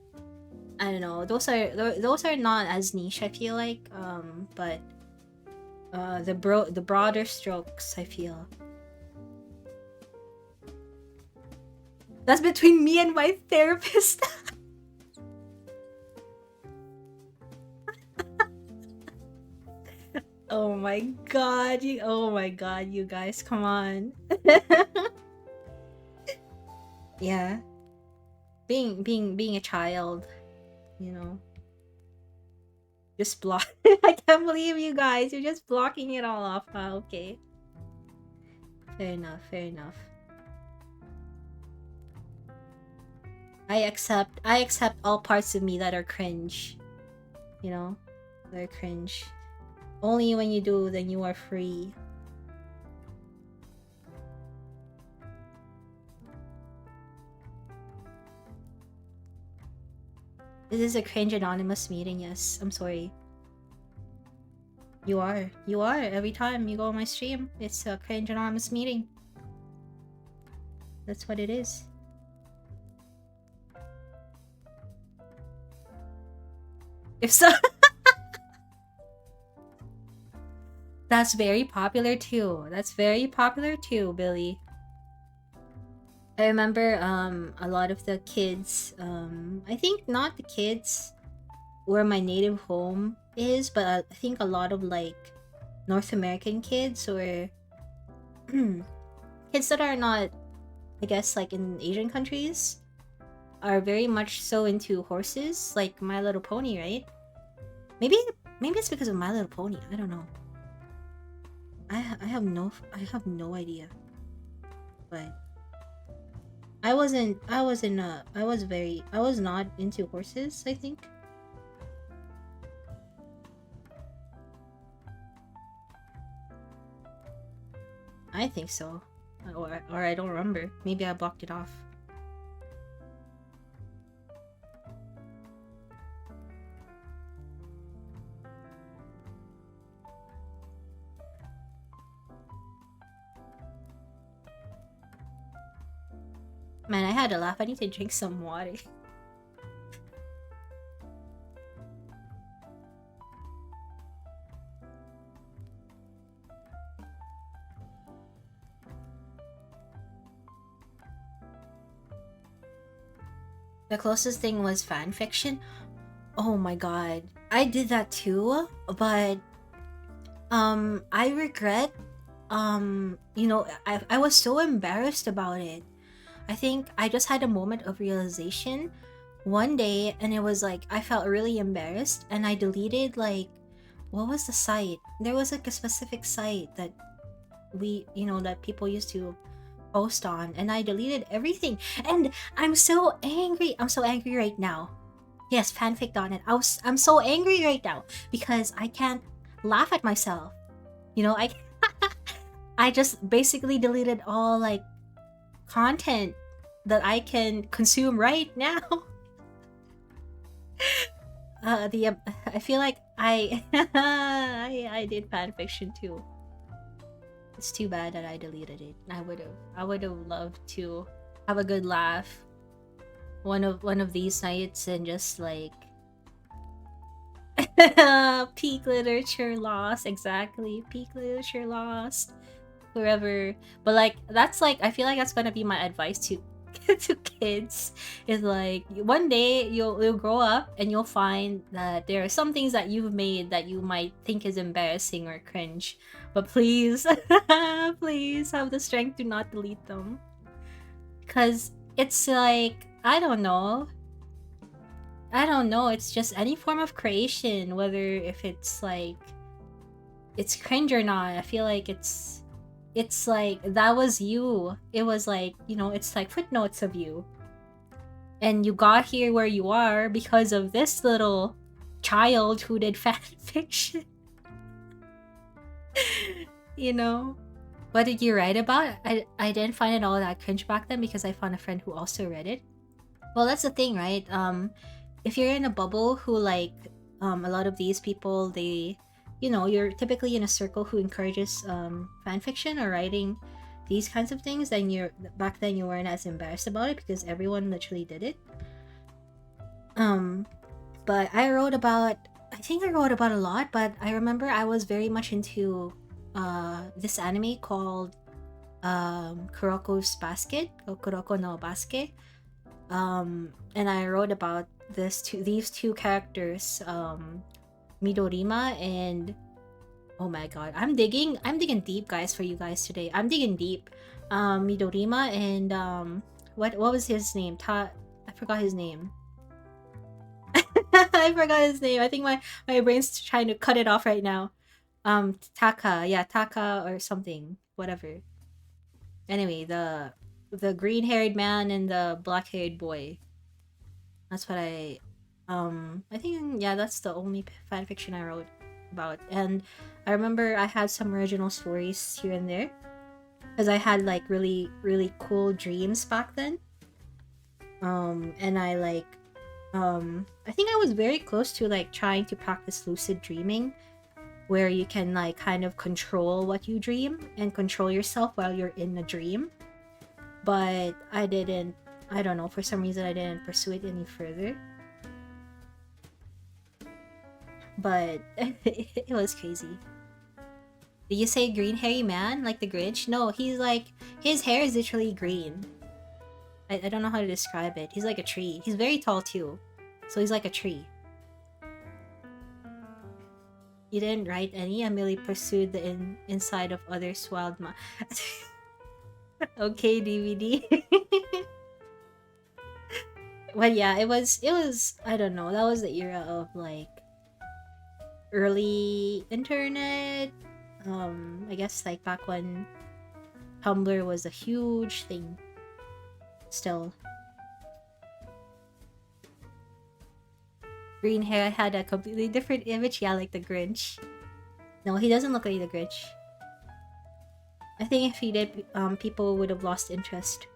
I don't know. Those are not as niche, I feel like. But the broader strokes, I feel. That's between me and my therapist. Oh my god, you guys, come on. Yeah. Being a child, you know. Just block. I can't believe you guys. You're just blocking it all off. Okay. Fair enough, fair enough. I accept all parts of me that are cringe. You know? They're cringe. Only when you do, then you are free. This is a cringe anonymous meeting, yes. I'm sorry. You are. You are. Every time you go on my stream, it's a cringe anonymous meeting. That's what it is. If so... That's very popular too. That's very popular too, Billy. I remember a lot of the kids, I think not the kids where my native home is, but I think a lot of like North American kids or kids that are not, I guess, like in Asian countries are very much so into horses, like My Little Pony, right? Maybe it's because of My Little Pony. I don't know. I have no idea. But I was not into horses, I think. I think so. Or I don't remember. Maybe I blocked it off. Man, I had to laugh. I need to drink some water. The closest thing was fan fiction. Oh my god. I did that too, but I regret you know, I was so embarrassed about it. I think I just had a moment of realization one day, and it was like I felt really embarrassed, and I deleted like, what was the site? There was like a specific site that that people used to post on, and I deleted everything. And I'm so angry. I'm so angry right now. Yes, fanfic.net. I'm so angry right now because I can't laugh at myself. You know, I I just basically deleted all like content that I can consume right now. I feel like I I did fan fiction too. It's too bad that I deleted it. I would have loved to have a good laugh one of these nights and just like peak literature lost. Exactly, peak literature lost. Whoever, but like that's like I feel like that's gonna be my advice to to kids is like one day you'll grow up and you'll find that there are some things that you've made that you might think is embarrassing or cringe, but please please have the strength to not delete them, because it's like I don't know, it's just any form of creation, whether if it's like it's cringe or not. I feel like it's like that was you. It was like, it's like footnotes of you. And you got here where you are because of this little child who did fan fiction. you know? What did you write about? I didn't find it all that cringe back then because I found a friend who also read it. Well, that's the thing, right? If you're in a bubble who like a lot of these people, they you're typically in a circle who encourages fan fiction or writing these kinds of things, then back then you weren't as embarrassed about it because everyone literally did it. But I wrote about a lot, but I remember I was very much into this anime called Kuroko's Basket or Kuroko no Basket. And I wrote about these two characters, Midorima and oh my god, I'm digging deep, guys, for you guys today. I'm digging deep. Midorima and what was his name? I forgot his name. I forgot his name. I think my brain's trying to cut it off right now. Taka or something, whatever. Anyway, the green-haired man and the black-haired boy. That's what I think, yeah, that's the only fan fiction I wrote about. And I remember I had some original stories here and there because I had like really really cool dreams back then. And I like I think I was very close to like trying to practice lucid dreaming, where you can like kind of control what you dream and control yourself while you're in a dream. But I don't know, for some reason I didn't pursue it any further. But it was crazy. Did you say green hairy man like the Grinch? No, he's like, his hair is literally green. I don't know how to describe it. He's like a tree. He's very tall too, so he's like a tree. You didn't write any. I merely pursued the inside of others' wild okay, DVD. But yeah, it was I don't know, that was the era of like early internet. I guess like back when Tumblr was a huge thing still. Green hair had a completely different image. Yeah, like the Grinch. No, he doesn't look like the Grinch. I think if he did, people would have lost interest.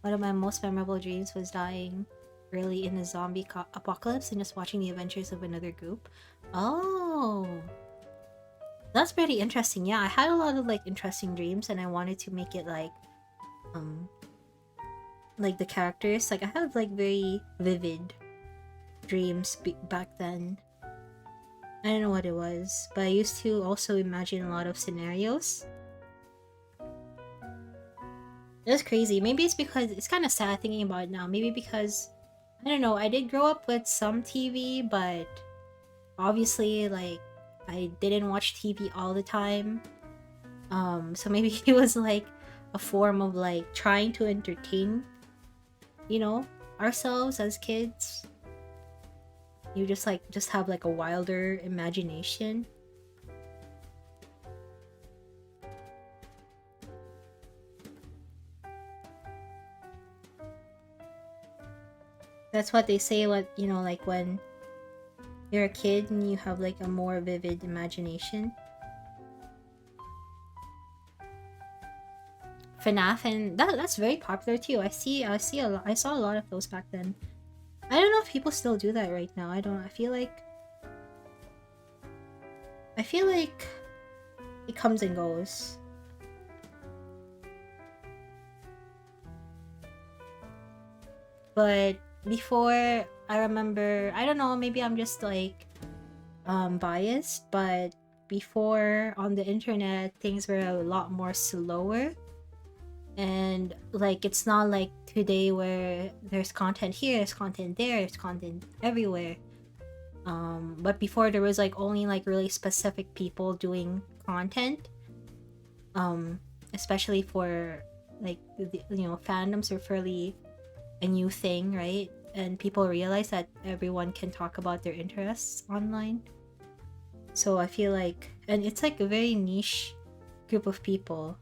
One of my most memorable dreams was dying early in a zombie apocalypse and just watching the adventures of another group. Oh, that's pretty interesting. Yeah, I had a lot of like interesting dreams, and I wanted to make it like the characters. Like I have like very vivid dreams back then. I don't know what it was, but I used to also imagine a lot of scenarios. It was crazy. Maybe it's because it's kind of sad thinking about it now. Maybe because I don't know. I did grow up with some TV, but obviously, like I didn't watch TV all the time. So maybe it was like a form of like trying to entertain, ourselves as kids. You just have like a wilder imagination. That's what they say, like when you're a kid and you have like a more vivid imagination. FNAF, and that's very popular too. I saw a lot of those back then. I don't know if people still do that right now. I don't. I feel like it comes and goes. But before, I remember, I don't know, maybe I'm just like biased, but before on the internet things were a lot more slower, and like it's not like today where there's content here, there's content there, there's content everywhere. But before there was like only like really specific people doing content, especially for like fandoms are fairly a new thing, right? And people realize that everyone can talk about their interests online. So I feel like, and it's like a very niche group of people.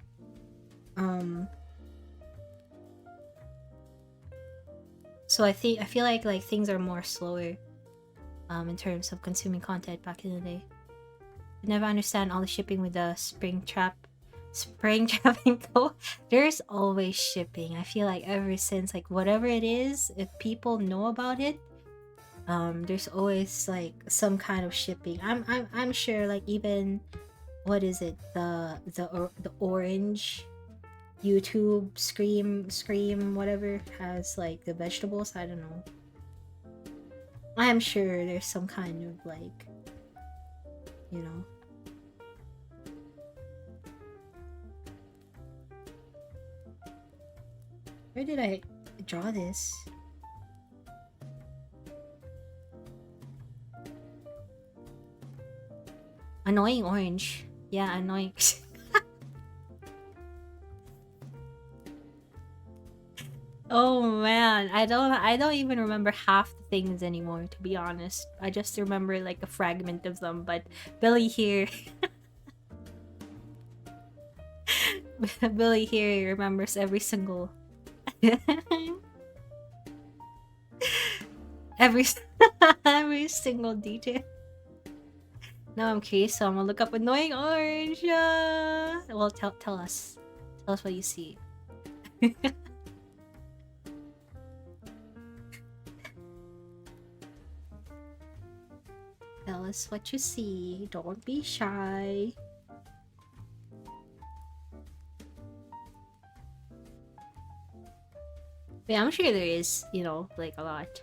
So I feel like things are more slower in terms of consuming content back in the day. I never understand all the shipping with the spring trapping though. There's always shipping. I feel like ever since, like, whatever it is, if people know about it, there's always like some kind of shipping. I'm sure, like, even what is it, the orange YouTube scream whatever has like the vegetables. I don't know. I'm sure there's some kind of like, you know. Where did I draw this? Annoying orange. Yeah, annoying. Oh man, I don't even remember half the things anymore, to be honest. I just remember like a fragment of them, but Billy here Billy here remembers every single every every single detail. Now I'm curious, so I'm gonna look up annoying orange. Well, tell us what you see. Tell us what you see. Don't be shy. Yeah, I'm sure there is, like a lot.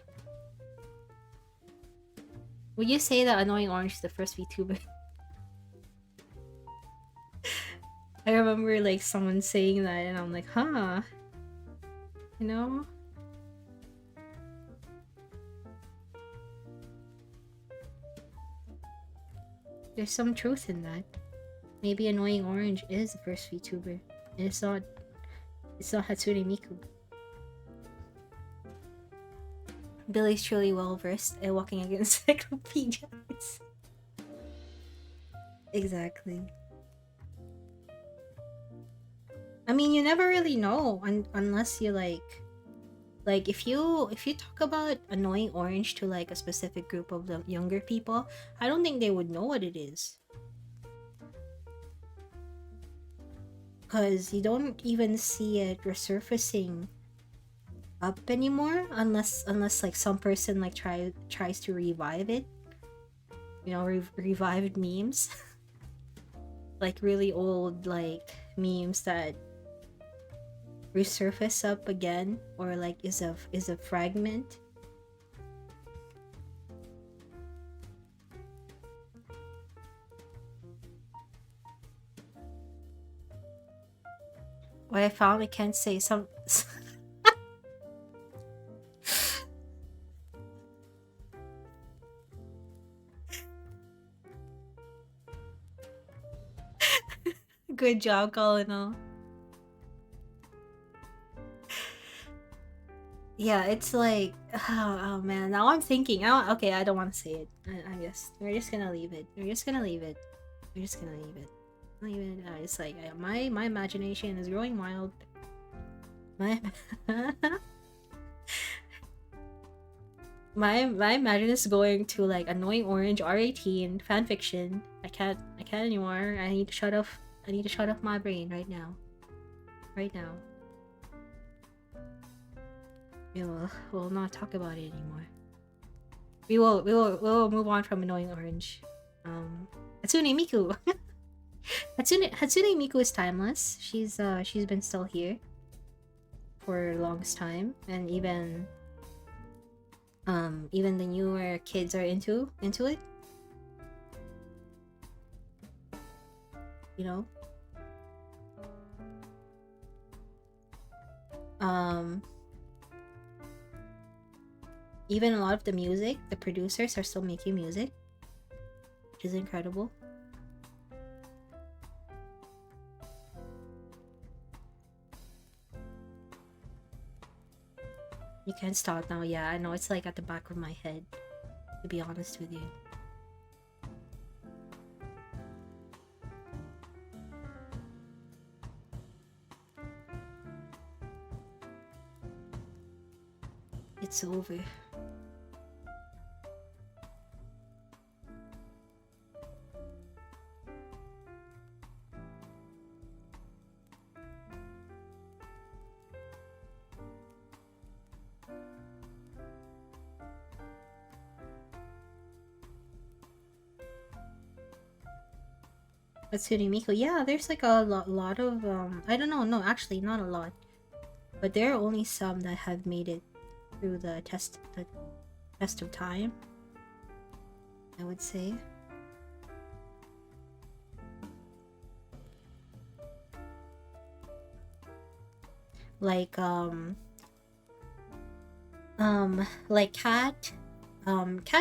Would you say that Annoying Orange is the first VTuber? I remember like someone saying that and I'm like, huh? You know? There's some truth in that. Maybe Annoying Orange is the first VTuber. And it's not Hatsune Miku. Billy's truly well versed at walking against encyclopedias. Exactly. I mean, you never really know unless you like if you talk about Annoying Orange to like a specific group of the younger people, I don't think they would know what it is. Because you don't even see it resurfacing up anymore unless like some person like tries to revive it. Revived memes. Like really old like memes that resurface up again, or like is a fragment. What I found, I can't say some. Good job, Colonel. Yeah, it's like, oh man, now I'm thinking. Okay, I don't want to say it. I guess we're just gonna leave it. It's like my imagination is growing wild. My imagination is going to like Annoying Orange, R18, fanfiction. I can't anymore. I need to shut off my brain right now. right now. We'll not talk about it anymore. We will move on from annoying orange. Hatsune Miku. Hatsune Miku is timeless. She's been still here for the longest time, and even the newer kids are into it. You know. Even a lot of the music, the producers are still making music, which is incredible. You can't stop now. Yeah, I know, it's like at the back of my head, to be honest with you. It's over. Hatsune Miku. Yeah, there's like a lot of I don't know, no, actually not a lot. But there are only some that have made it through the test of time, I would say. Like cat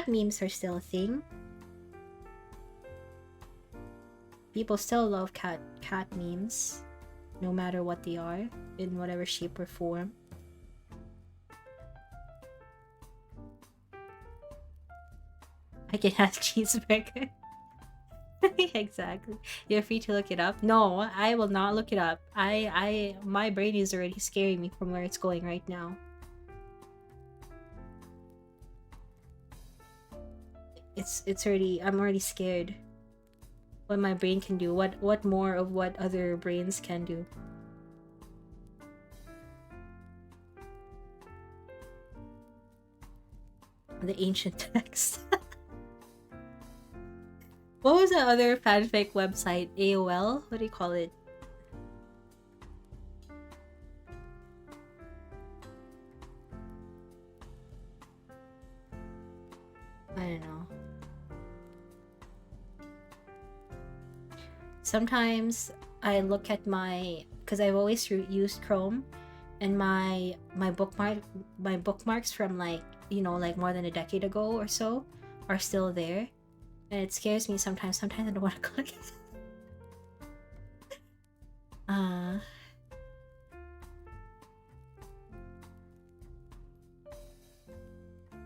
memes are still a thing. People still love cat memes, no matter what they are, in whatever shape or form. I can have cheeseburger. Exactly. You're free to look it up. No, I will not look it up. My brain is already scaring me from where it's going right now. I'm already scared. What my brain can do, what more of what other brains can do. The ancient text. What was the other fanfic website? AOL? What do you call it? I don't know. Sometimes I look at because I've always used Chrome, and my bookmarks from like more than a decade ago or so are still there, and it scares me sometimes. Sometimes I don't want to click.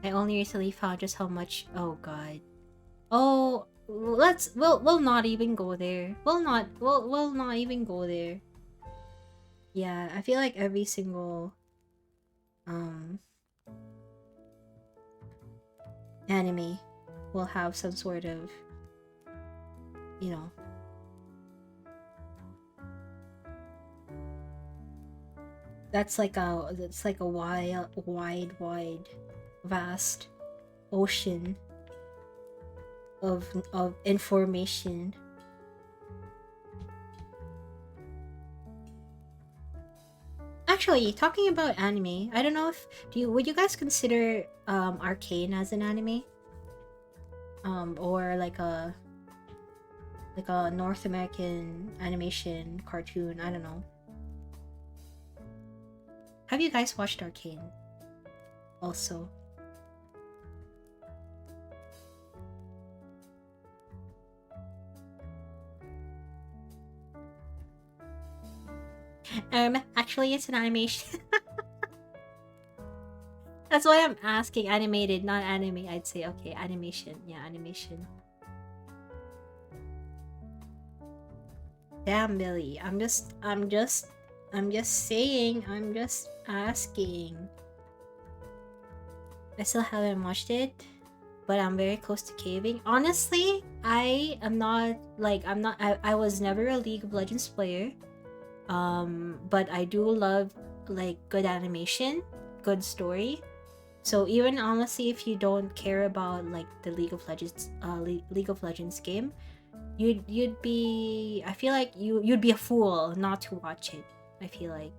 I only recently found just how much. Oh god. Oh, we'll not even go there. We'll not even go there. Yeah, I feel like every single anime will have some sort of, that's like a wide vast ocean of information. Actually, talking about anime, I don't know if would you guys consider Arcane as an anime? Or like a North American animation cartoon, I don't know. Have you guys watched Arcane? Also. Actually, it's an animation. That's why I'm asking. Animated, not anime. I'd say okay, animation. Yeah, animation. Damn, Billy. I'm just saying. I'm just asking. I still haven't watched it, but I'm very close to caving. Honestly, I was never a League of Legends player. But I do love like good animation, good story. So even honestly, if you don't care about like the League of Legends game, you'd be, I feel like you'd be a fool not to watch it. I feel like,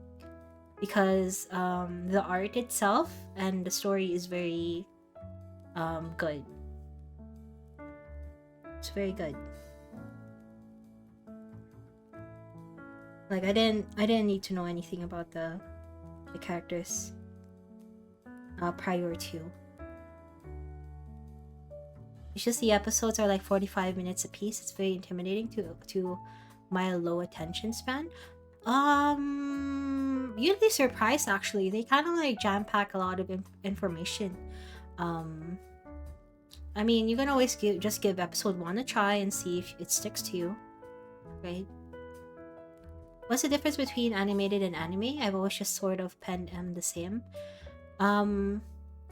because the art itself and the story is very good. It's very good. Like I didn't need to know anything about the characters prior to. It's just the episodes are like 45 minutes a piece. It's very intimidating to my low attention span. You'd be surprised actually. They kind of like jam pack a lot of information. I mean, you can always just give episode 1 a try and see if it sticks to you, right? What's the difference between animated and anime? I've always just sort of penned them the same.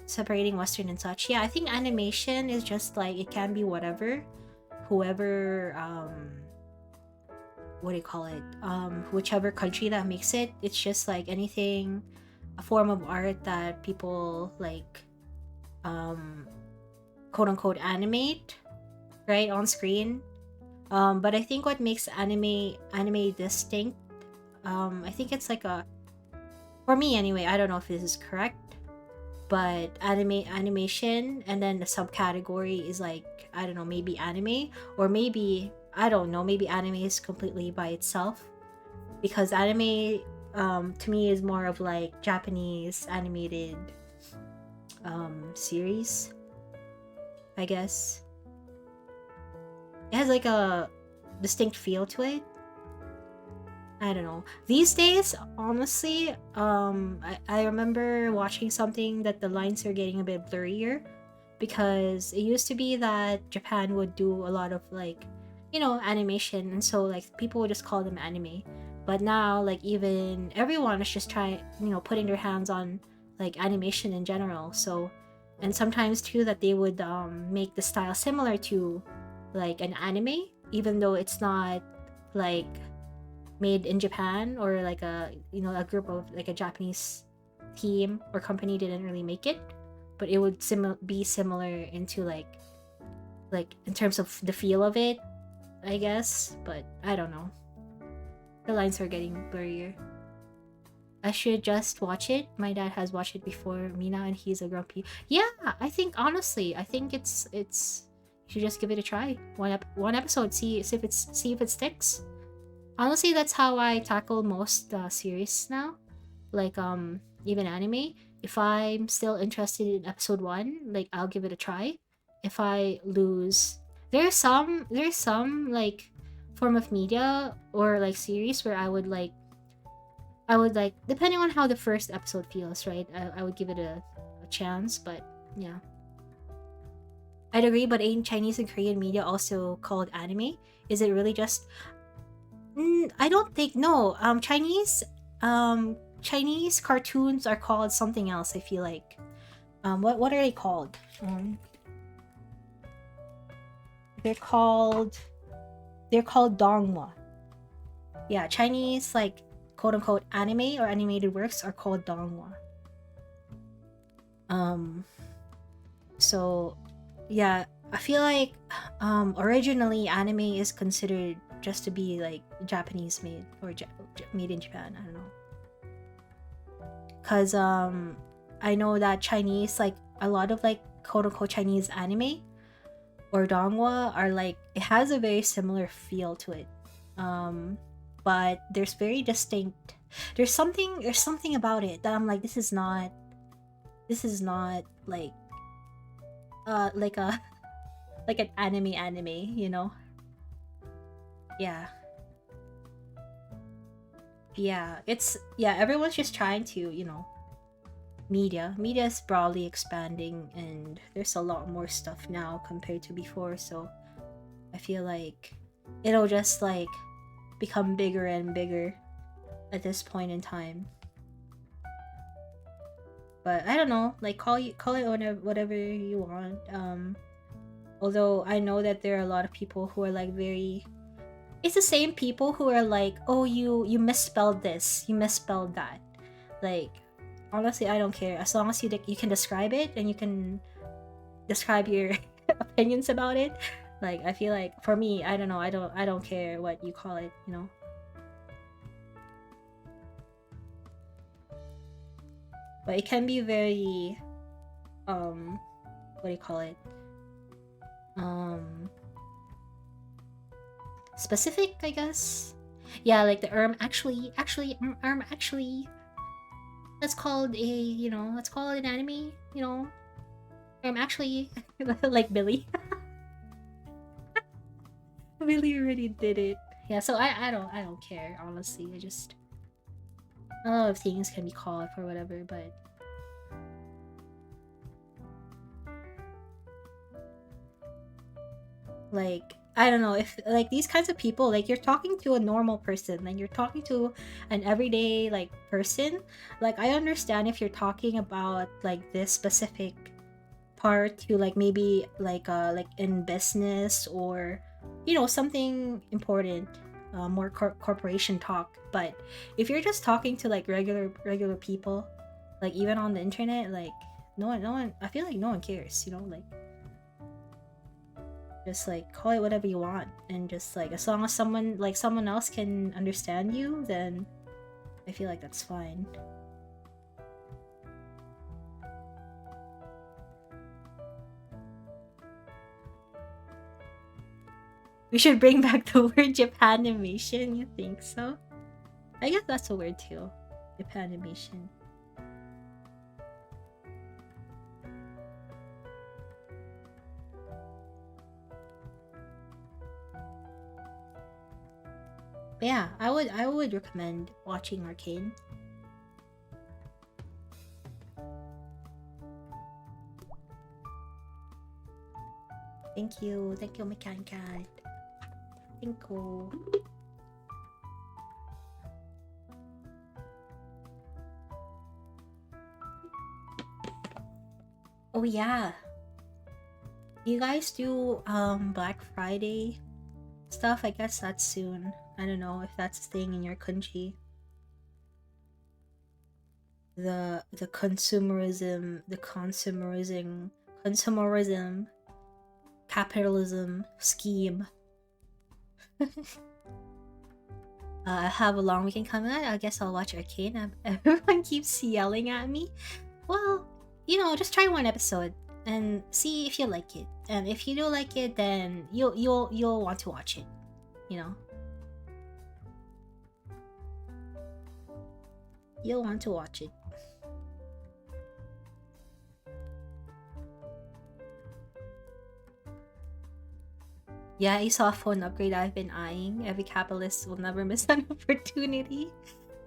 Separating Western and such. Yeah, I think animation is just like, it can be whatever, whoever, what do you call it? Whichever country that makes it. It's just like anything, a form of art that people like, quote unquote animate, right, on screen. But I think what makes anime distinct, I think it's like a, for me anyway, I don't know if this is correct, but animation and then the subcategory is like, I don't know, maybe anime, or maybe, I don't know, maybe anime is completely by itself, because anime to me is more of like Japanese animated series, I guess. It has like a distinct feel to it. I don't know. These days, honestly, I remember watching something that the lines are getting a bit blurrier, because it used to be that Japan would do a lot of like, you know, animation, and so like people would just call them anime. But now, like, even everyone is just trying, you know, putting their hands on like animation in general. So, and sometimes too that they would make the style similar to like an anime, even though it's not like made in Japan, or like a, you know, a group of like a Japanese team or company didn't really make it, but it would be similar into like in terms of the feel of it, I guess. But I don't know. The lines are getting blurrier. I should just watch it. My dad has watched it before me now, and he's a grumpy. Yeah, I think honestly, I think it's you should just give it a try. One episode, see if it sticks. Honestly, that's how I tackle most series now. Like even anime. If I'm still interested in episode 1, like I'll give it a try. If I lose, there's some like form of media or like series where I would like, depending on how the first episode feels, right? I would give it a chance, but yeah. I'd agree, but ain't Chinese and Korean media also called anime? Is it really just... I don't think, no. Chinese cartoons are called something else, I feel like. What are they called? They're called dongwa. Yeah, Chinese like quote unquote anime or animated works are called dongwa. So yeah, I feel like originally anime is considered just to be like Japanese made, or made in Japan. I don't know, cause I know that Chinese, like a lot of like quote unquote Chinese anime or dongwa are like, it has a very similar feel to it, but there's very distinct. There's something about it that I'm like, this is not like like a like an anime, you know? Yeah, everyone's just trying to, you know, media is broadly expanding, and there's a lot more stuff now compared to before, so I feel like it'll just like become bigger and bigger at this point in time. But I don't know, like call it whatever you want. Although I know that there are a lot of people who are like very it's the same people who are like, oh, you misspelled this, you misspelled that. Like, honestly, I don't care as long as you can describe it and you can describe your opinions about it. Like, I feel like for me, I don't know, I don't care what you call it, you know. But it can be very what do you call it? Specific, I guess. Yeah, like the actually that's called a, you know, let's call it an anime, you know. Actually like Billy. Billy already did it. Yeah, so I don't care, honestly. I just, I don't know if things can be called for whatever, but like, I don't know, if like these kinds of people, like you're talking to a normal person and you're talking to an everyday like person, like I understand if you're talking about like this specific part to like maybe like in business or, you know, something important, more corporation talk. But if you're just talking to like regular people, like even on the internet, like no one, I feel like no one cares, you know. Like, just like call it whatever you want, and just like as long as someone else can understand you, then I feel like that's fine. We should bring back the word Japanimation. You think so? I guess that's a word too. Japanimation. But yeah, I would recommend watching Arcane. Thank you, my cat. Thank you. Oh yeah. You guys do Black Friday stuff? I guess that's soon. I don't know if that's a thing in your country. The consumerism, capitalism scheme. I have a long weekend coming up. I guess I'll watch Arcane. Everyone keeps yelling at me. Well, you know, just try one episode and see if you like it. And if you do like it, then you'll want to watch it. You know, you'll want to watch it. Yeah, a soft phone upgrade I've been eyeing. Every capitalist will never miss an opportunity.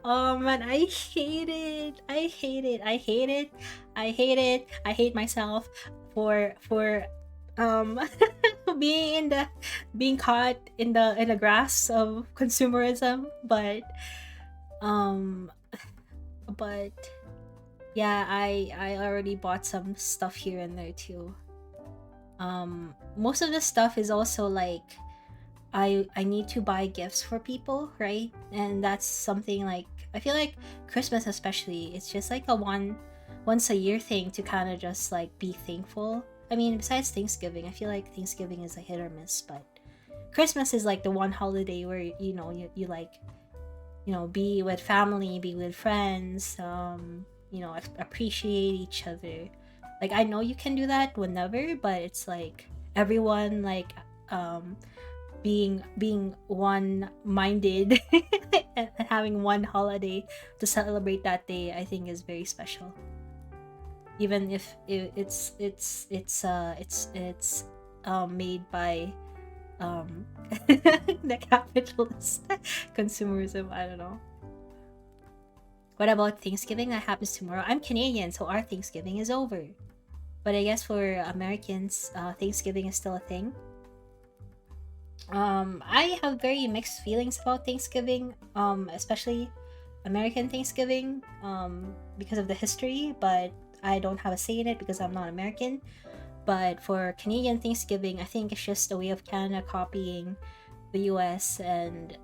Oh man, I hate it. I hate it. I hate it. I hate it. I hate myself for being caught in the grasp of consumerism, but um but yeah, I already bought some stuff here and there too. Most of the stuff is also like I need to buy gifts for people, right? And that's something like, I feel like Christmas especially, it's just like a once a year thing to kind of just like be thankful. I mean, besides Thanksgiving, I feel like Thanksgiving is a hit or miss, but Christmas is like the one holiday where you like, you know, be with family, be with friends, you know, appreciate each other. Like, I know you can do that whenever, but it's like everyone like being one minded and having one holiday to celebrate that day, I think is very special. Even if it's made by the capitalist consumerism. I don't know. What about Thanksgiving? That happens tomorrow. I'm Canadian, so our Thanksgiving is over. But I guess for Americans, Thanksgiving is still a thing. I have very mixed feelings about Thanksgiving, especially American Thanksgiving, because of the history, but I don't have a say in it because I'm not American. But for Canadian Thanksgiving, I think it's just a way of Canada copying the US and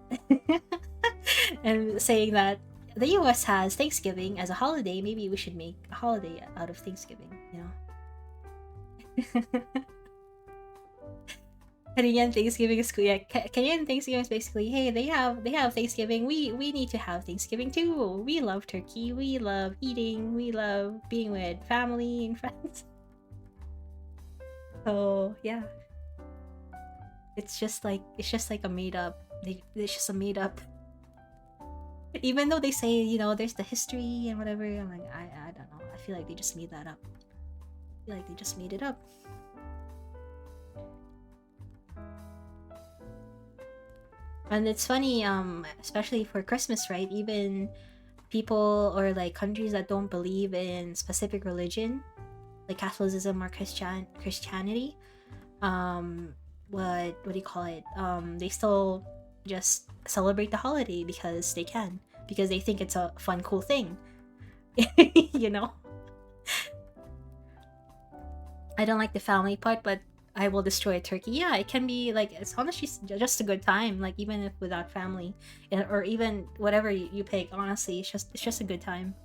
and saying that the US has Thanksgiving as a holiday, maybe we should make a holiday out of Thanksgiving, you know? Canadian Thanksgiving is cool. Yeah, Canadian Thanksgiving is basically, hey, they have Thanksgiving. We need to have Thanksgiving too. We love turkey. We love eating. We love being with family and friends. So yeah, it's just like a made up. It's just a made up. Even though they say, there's the history and whatever, I'm like, I don't know. I feel like they just made that up. I feel like they just made it up. And it's funny, especially for Christmas, right? Even people or like countries that don't believe in specific religion, like Catholicism or Christianity, um, what do you call it? They still just celebrate the holiday because they can, because they think it's a fun, cool thing. you know, I don't like the family part, but I will destroy a turkey. Yeah, it can be like, it's honestly just a good time. Like even if without family, or even whatever you pick. Honestly, it's just a good time.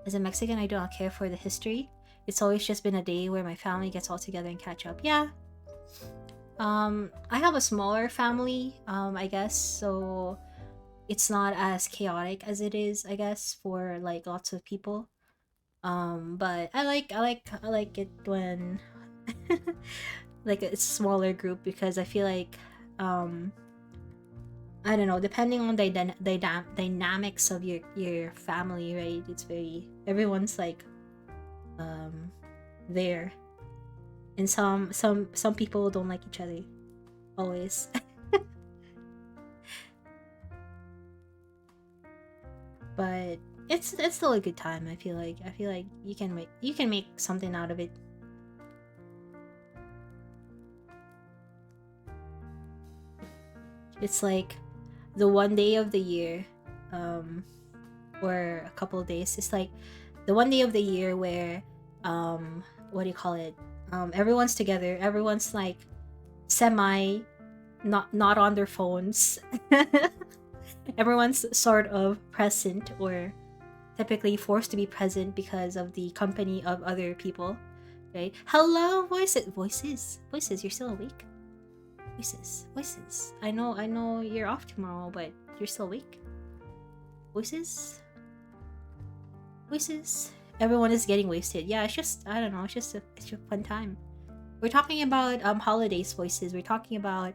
As a Mexican, I do not care for the history. It's always just been a day where my family gets all together and catch up. Yeah. I have a smaller family, I guess, so it's not as chaotic as it is, I guess, for like lots of people. But I like it when like it's a smaller group, because I feel like um I don't know, depending on the dynamics of your family, right? It's very, everyone's like um there, and some people don't like each other always. But it's still a good time. I feel like you can make something out of it. It's like the one day of the year, um or a couple of days. It's like the one day of the year where, what do you call it, everyone's together, everyone's like semi, not on their phones. Everyone's sort of present, or typically forced to be present because of the company of other people, right? Hello, voices, you're still awake? Voices, I know you're off tomorrow, but you're still awake. Voices voices Everyone is getting wasted. Yeah, it's just, I don't know, it's just a fun time. We're talking about holidays. Voices, we're talking about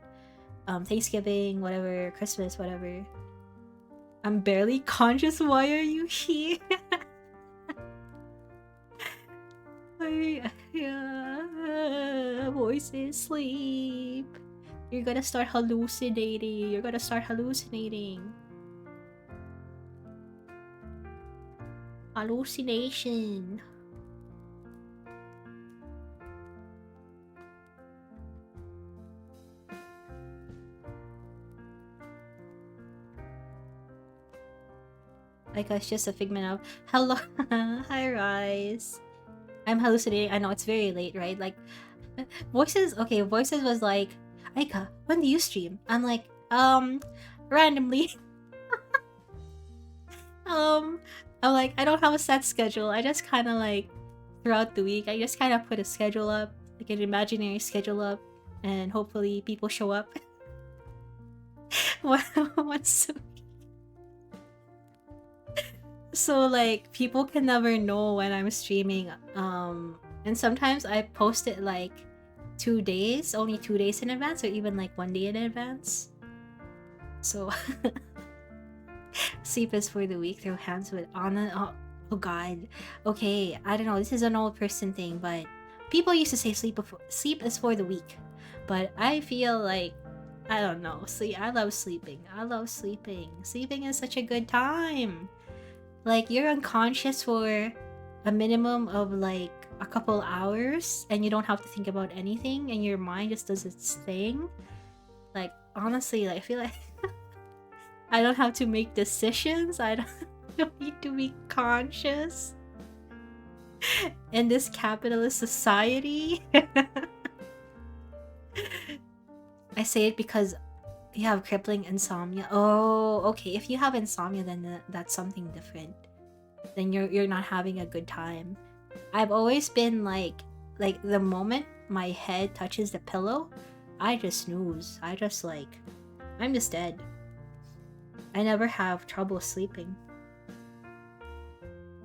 Thanksgiving, whatever, Christmas, whatever. I'm barely conscious. Why are you here? Yeah, voices, sleep. You're gonna start hallucinating. Hallucination. Like it's just a figment of, hello. Hi, Rise. I'm hallucinating. I know it's very late, right? Like, voices. Okay, voices was like, Aika, when do you stream? I'm like, randomly. um, I'm like, I don't have a set schedule. I just kind of like, throughout the week, I just kind of put a schedule up, like an imaginary schedule up, and hopefully people show up. What's so like, people can never know when I'm streaming. And sometimes I post it like only 2 days in advance, or even like 1 day in advance. So sleep is for the weak. Throw hands with on. Oh god. Okay, I don't know. This is an old person thing, but people used to say sleep is for the weak. But I feel like, I don't know. See, I love sleeping. Sleeping is such a good time. Like, you're unconscious for a minimum of like a couple hours, and you don't have to think about anything, and your mind just does its thing. Like, honestly, like, I feel like I don't have to make decisions. I don't need to be conscious in this capitalist society. I say it because You have crippling insomnia. Oh, okay. If you have insomnia, then that's something different. Then you're not having a good time. I've always been like the moment my head touches the pillow, I just snooze. I just like I'm just dead. I never have trouble sleeping.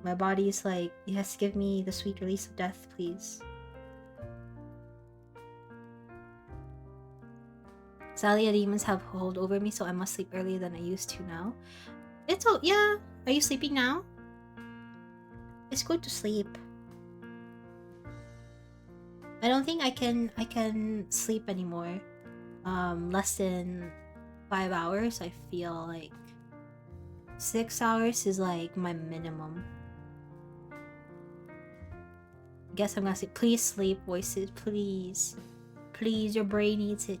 My body's like, yes, give me the sweet release of death, please. Sadly, the demons have hold over me, so I must sleep earlier than I used to now. It's yeah. Are you sleeping now? It's good to sleep. I don't think I can sleep anymore. Less than 5 hours. I feel like 6 hours is like my minimum. Guess I'm gonna say, please sleep, voices, please. Please, your brain needs it.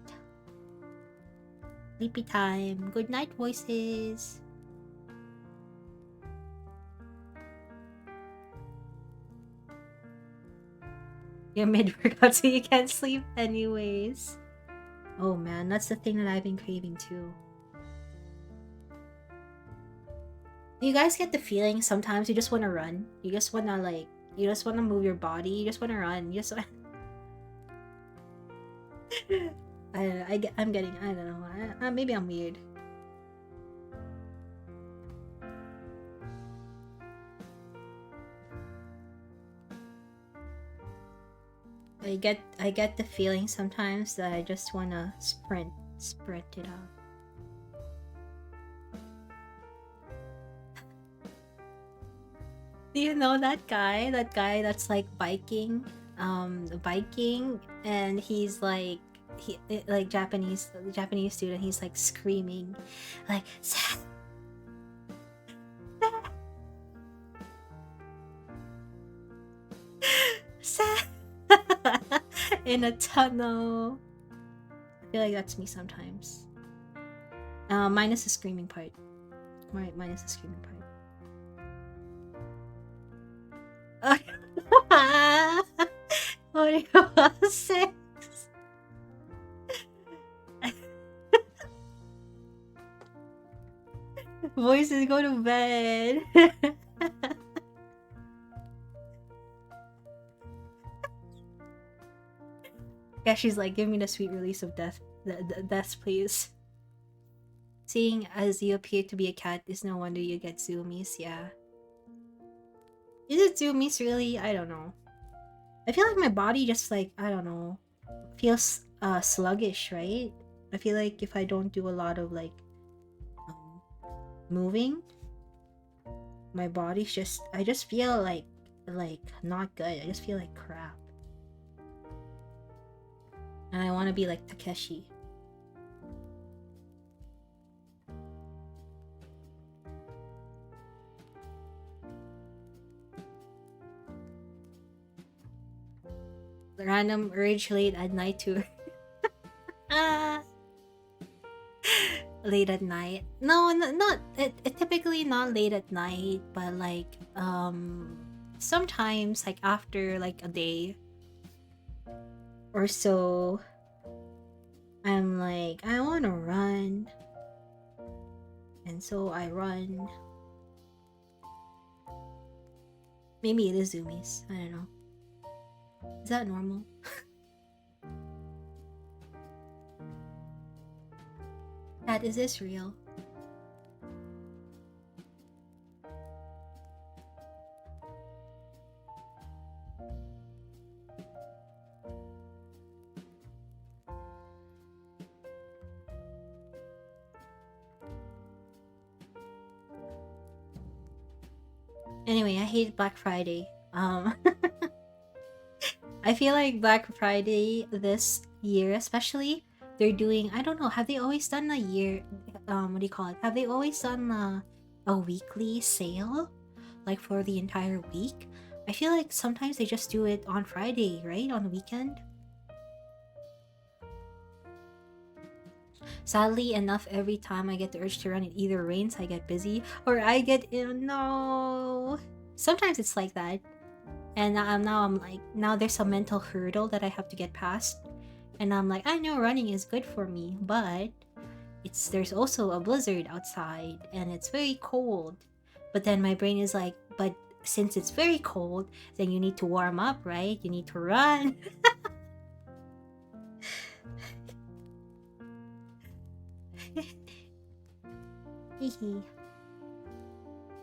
Sleepy time. Good night, voices. You're mid-workout, so you can't sleep anyways. Oh man, that's the thing that I've been craving too. Do you guys get the feeling sometimes you just want to run? You just want to like, you just want to move your body. You just want to run. You just want... I'm getting, I don't know. Maybe I'm weird. I get the feeling sometimes that I just want to sprint it out. Do you know that guy? That guy that's like biking, and he's like like Japanese student. He's like screaming, like Seth. Seth. In a tunnel. I feel like that's me sometimes. Minus the screaming part. Right, minus the screaming part. What do you want to say? Voices, go to bed. Yeah, she's like, give me the sweet release of death, death, please. Seeing as you appear to be a cat is no wonder you get zoomies. Yeah. Is it zoomies really? I don't know. I feel like my body just like, I don't know, feels sluggish, right? I feel like if I don't do a lot of like moving, my body's just, I just feel like not good. I just feel like crap. And I want to be like Takeshi. The random urge late at night to late at night. No, not typically not late at night, but like sometimes like after like a day or so, I'm like, I want to run, and so I run. Maybe it is zoomies. I don't know. Is that normal? Dad, is this real? Anyway, I hate Black Friday. I feel like Black Friday this year, especially, they're doing, I don't know, have they always done a year, what do you call it? Have they always done a weekly sale? Like for the entire week? I feel like sometimes they just do it on Friday, right? On the weekend? Sadly enough, every time I get the urge to run, it either rains, I get busy, or I get ill. No. Sometimes it's like that. And now I'm like, now there's a mental hurdle that I have to get past. And I'm like, I know running is good for me, but there's also a blizzard outside and it's very cold. But then my brain is like, but since it's very cold, then you need to warm up, right? You need to run.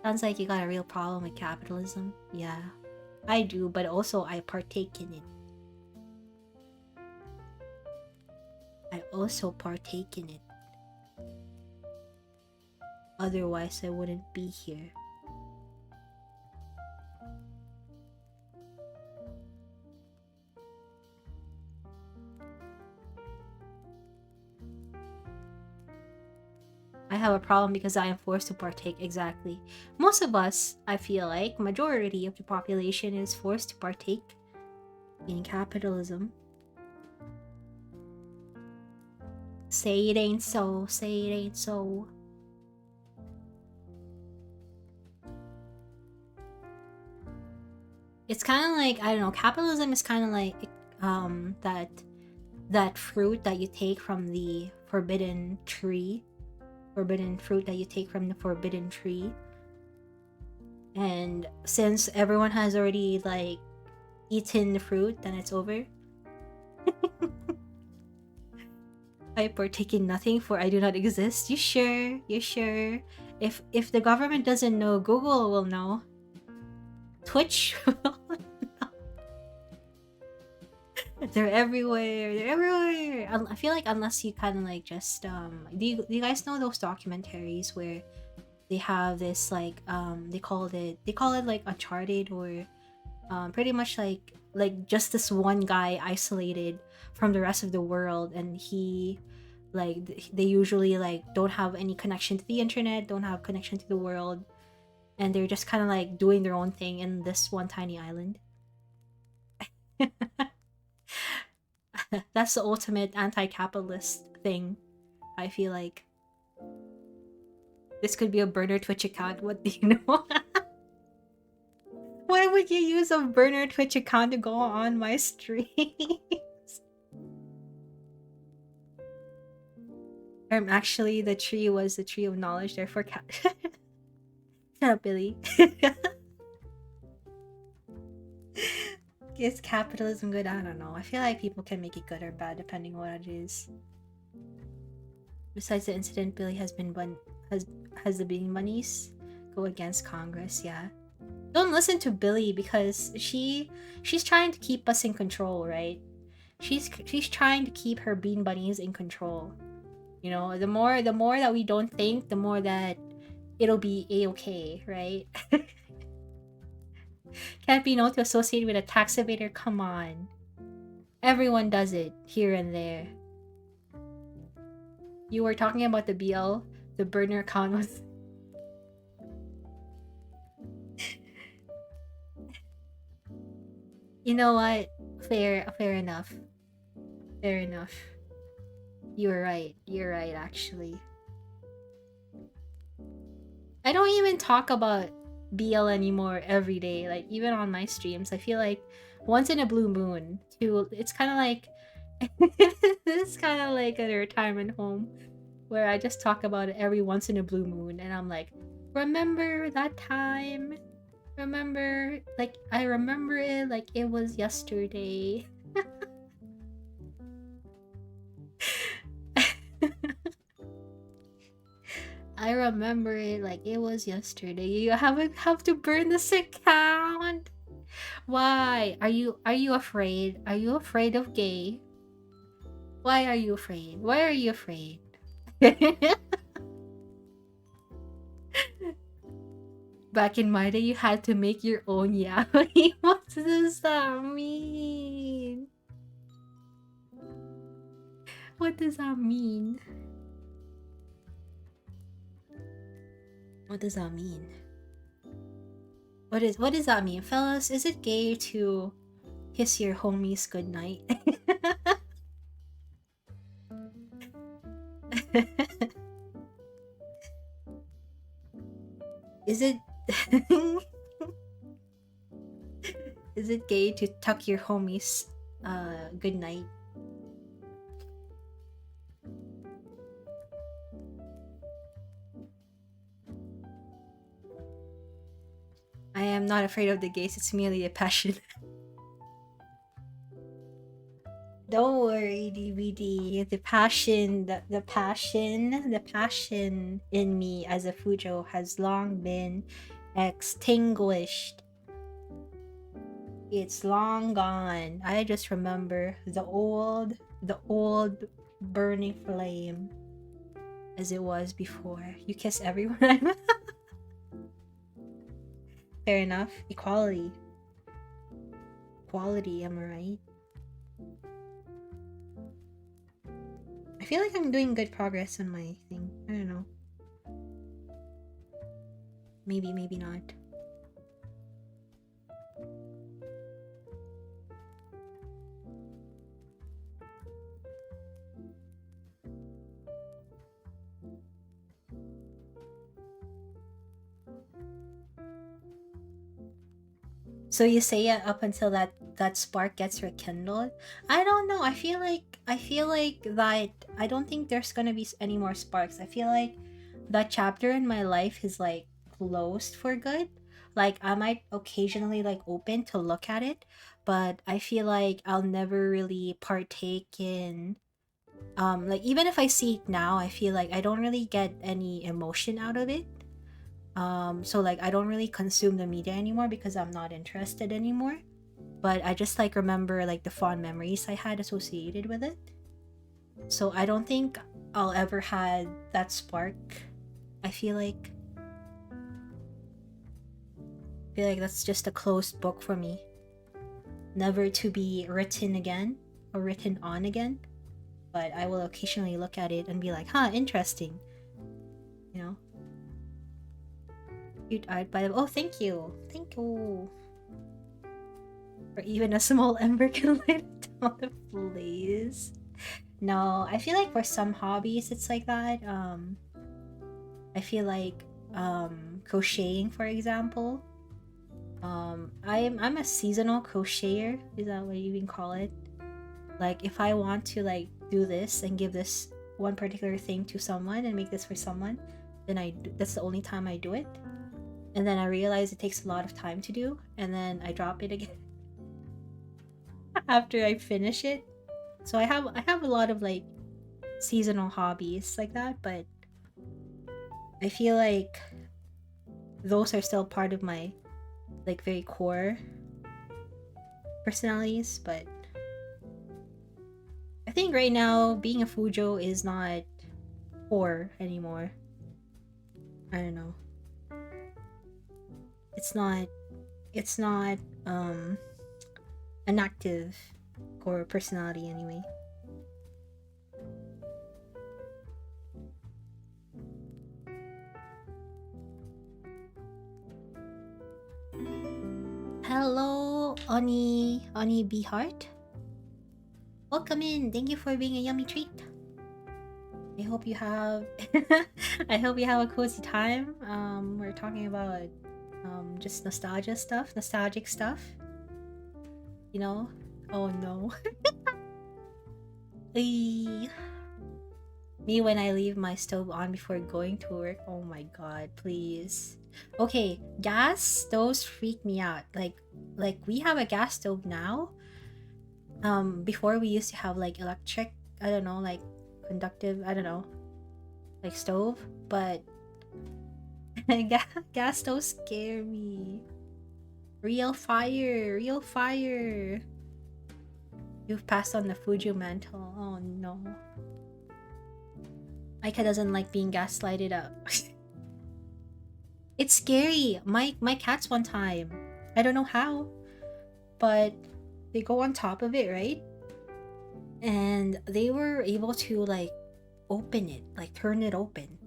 Sounds like you got a real problem with capitalism. Yeah, I do, but also I partake in it. I also partake in it. Otherwise, I wouldn't be here. I have a problem because I am forced to partake. Exactly. Most of us, I feel like, majority of the population is forced to partake in capitalism. Say it ain't so. Say it ain't so. It's kind of like, I don't know, capitalism is kind of like that fruit that you take from the forbidden tree. Forbidden fruit that you take from the forbidden tree. And since everyone has already like eaten the fruit, then it's over. I partake in nothing, for I do not exist. You sure? You sure? If the government doesn't know, Google will know. Twitch will know. They're everywhere. They're everywhere. I feel like unless you kind of like just do you guys know those documentaries where they have this like they call it like Uncharted, or pretty much like just this one guy isolated from the rest of the world, and he like they usually like don't have any connection to the internet, don't have connection to the world, and they're just kind of like doing their own thing in this one tiny island. That's the ultimate anti-capitalist thing, I feel like. This could be a burner Twitch account. What do you know? Why would you use a burner Twitch account to go on my streams? Actually, the tree was the tree of knowledge, therefore Shut up, Billy. Is capitalism good? I don't know. I feel like people can make it good or bad depending on what it is. Besides the incident, Billy has the bean bunnies go against Congress. Yeah, don't listen to Billy because she's trying to keep us in control, right? She's trying to keep her bean bunnies in control. You know, the more that we don't think, the more that it'll be a-okay, right? Can't be known to associate with a tax evader. Come on, everyone does it here and there. You were talking about the BL, the burner account was. You know what? Fair enough. Fair enough. You're right. You're right, actually. I don't even talk about BL anymore every day. Like, even on my streams, I feel like once in a blue moon. It's kind of like it's kind of like a retirement home where I just talk about it every once in a blue moon, and I'm like, remember that time? Remember, like, I remember it like it was yesterday. I remember it like it was yesterday. You have to burn this account. Why? Are you afraid? Are you afraid of gay? Why are you afraid? Why are you afraid? Back in my day, you had to make your own yaoi. What does that mean? What does that mean? What does that mean? What does that mean, fellas? Is it gay to kiss your homies goodnight? Is it is it gay to tuck your homies goodnight? am not afraid of the gays, it's merely a passion. Don't worry, DVD. The passion, the passion in me as a Fujo has long been extinguished. It's long gone. I just remember the old burning flame as it was before. You kiss everyone. Fair enough. Equality. Equality, am I right? I feel like I'm doing good progress on my thing. I don't know. Maybe, maybe not. So you say it up until that spark gets rekindled. I don't know. I feel like that I don't think there's gonna be any more sparks. I feel like that chapter in my life is like closed for good. Like I might occasionally like open to look at it, but I feel like I'll never really partake in like even if I see it now, I feel like I don't really get any emotion out of it. So like I don't really consume the media anymore because I'm not interested anymore, but I just like remember like the fond memories I had associated with it. So I don't think I'll ever had that spark. I feel like that's just a closed book for me, never to be written again or written on again. But I will occasionally look at it and be like, huh, interesting, you know. Cute art by the oh, thank you, or even a small ember can light down the blaze. No, I feel like for some hobbies it's like that. I feel like crocheting, for example. I'm a seasonal crocheter. Is that what you even call it? Like if I want to like do this and give this one particular thing to someone and make this for someone, then that's the only time I do it. And then I realize it takes a lot of time to do, and then I drop it again after I finish it. So I have a lot of like seasonal hobbies like that, but I feel like those are still part of my like very core personalities. But I think right now being a Fujo is not core anymore. I don't know. It's not an active core personality anyway. Hello, Oni B Heart. Welcome in. Thank you for being a yummy treat. I hope you have I hope you have a cozy time. We're talking about just nostalgic stuff. You know? Oh no. Me when I leave my stove on before going to work. Oh my god, please. Okay, gas stoves freak me out. Like we have a gas stove now. Before we used to have like electric, I don't know, like conductive, I don't know, like stove, but gas stoves scare me. Real fire. You've passed on the Fuji mantle. Oh no. Aika doesn't like being gaslighted up. It's scary. My cats one time, I don't know how, but they go on top of it, right? And they were able to like open it, like turn it open.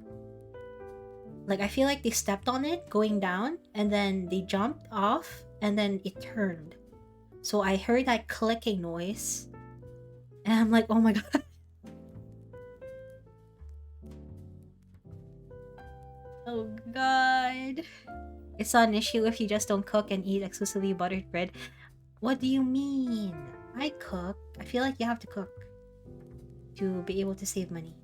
Like I feel like they stepped on it going down and then they jumped off and then it turned. So I heard that clicking noise and I'm like, oh my god. Oh god. It's not an issue if you just don't cook and eat exclusively buttered bread. What do you mean? I cook. I feel like you have to cook to be able to save money.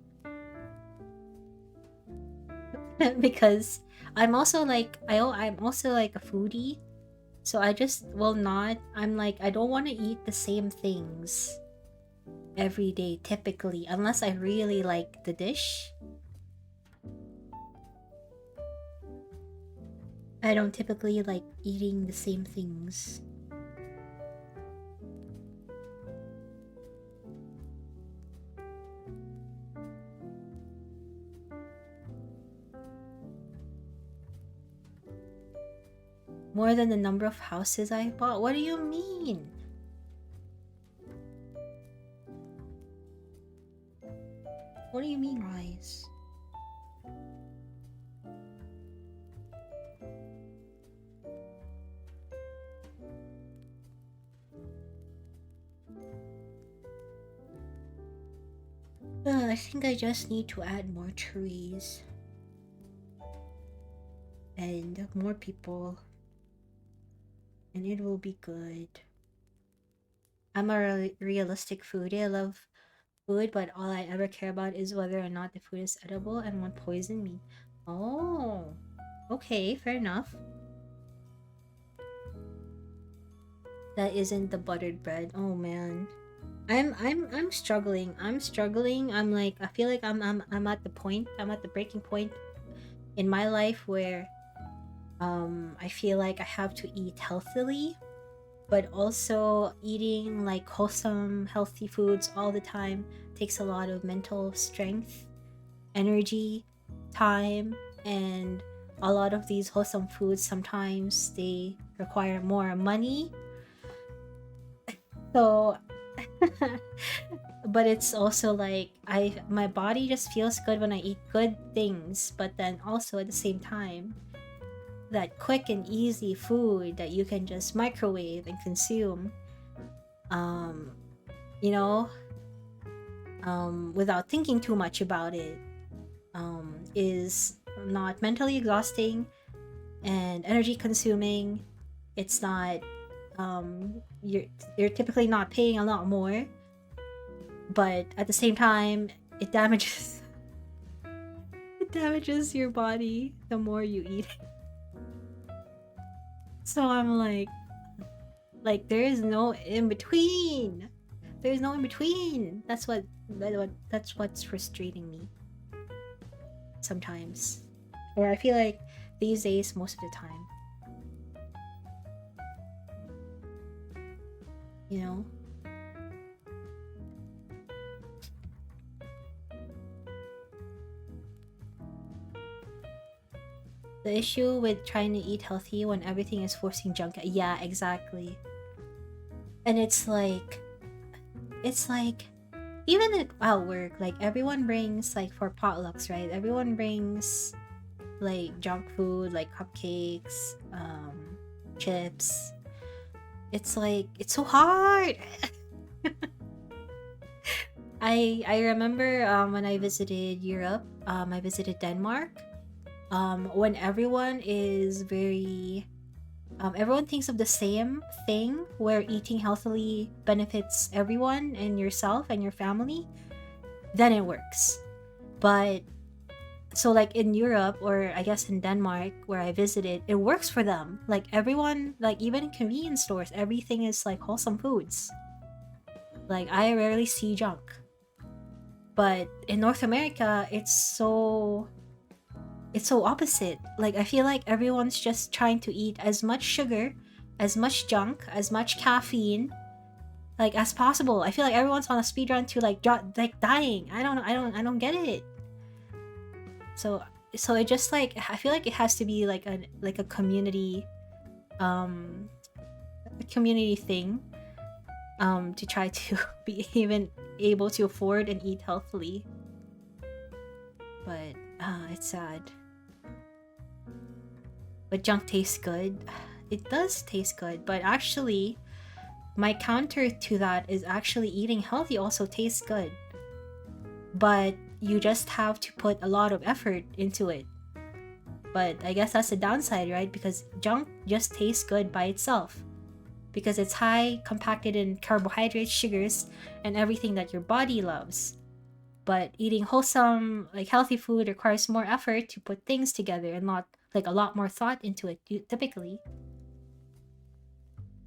Because I'm also like I'm also like a foodie. So I just will not. I'm like, I don't want to eat the same things every day typically, unless I really like the dish. I don't typically like eating the same things. More than the number of houses I bought? What do you mean? What do you mean, Rise? I think I just need to add more trees. And more people. And it will be good. I'm a realistic foodie. I love food, but all I ever care about is whether or not the food is edible and won't poison me. Oh, okay, fair enough. That isn't the buttered bread. Oh man, I'm struggling. I'm struggling. I'm like, I feel like I'm at the point. I'm at the breaking point in my life where I feel like I have to eat healthily, but also eating like wholesome, healthy foods all the time takes a lot of mental strength, energy, time, and a lot of these wholesome foods sometimes they require more money. So but it's also like my body just feels good when I eat good things, but then also at the same time that quick and easy food that you can just microwave and consume, um you know, without thinking too much about it, is not mentally exhausting and energy consuming. It's not, you're typically not paying a lot more, but at the same time it damages it damages your body the more you eat it. So I'm like there is no in between. There's no in between. That's what's frustrating me sometimes, or I feel like these days most of the time, you know. The issue with trying to eat healthy when everything is forcing junk. Yeah, exactly. And it's like even at work, like everyone brings like for potlucks, right? Everyone brings like junk food, like cupcakes, chips. It's like it's so hard. I remember when I visited Europe, I visited Denmark. When everyone is very everyone thinks of the same thing where eating healthily benefits everyone and yourself and your family, then it works. But so like in Europe, or I guess in Denmark where I visited, it works for them. Like everyone, like even in convenience stores, everything is like wholesome foods. Like I rarely see junk. But in North America, it's so opposite. Like I feel like everyone's just trying to eat as much sugar, as much junk, as much caffeine, like as possible. I feel like everyone's on a speed run to like like dying. I don't know. I don't get it. So it just like I feel like it has to be like a community, um a community thing, to try to be even able to afford and eat healthily. But it's sad. But junk tastes good. It does taste good, but actually, my counter to that is actually eating healthy also tastes good. But you just have to put a lot of effort into it. But I guess that's the downside, right? Because junk just tastes good by itself. Because it's high compacted in carbohydrates, sugars, and everything that your body loves. But eating wholesome, like healthy food requires more effort to put things together and not like a lot more thought into it typically.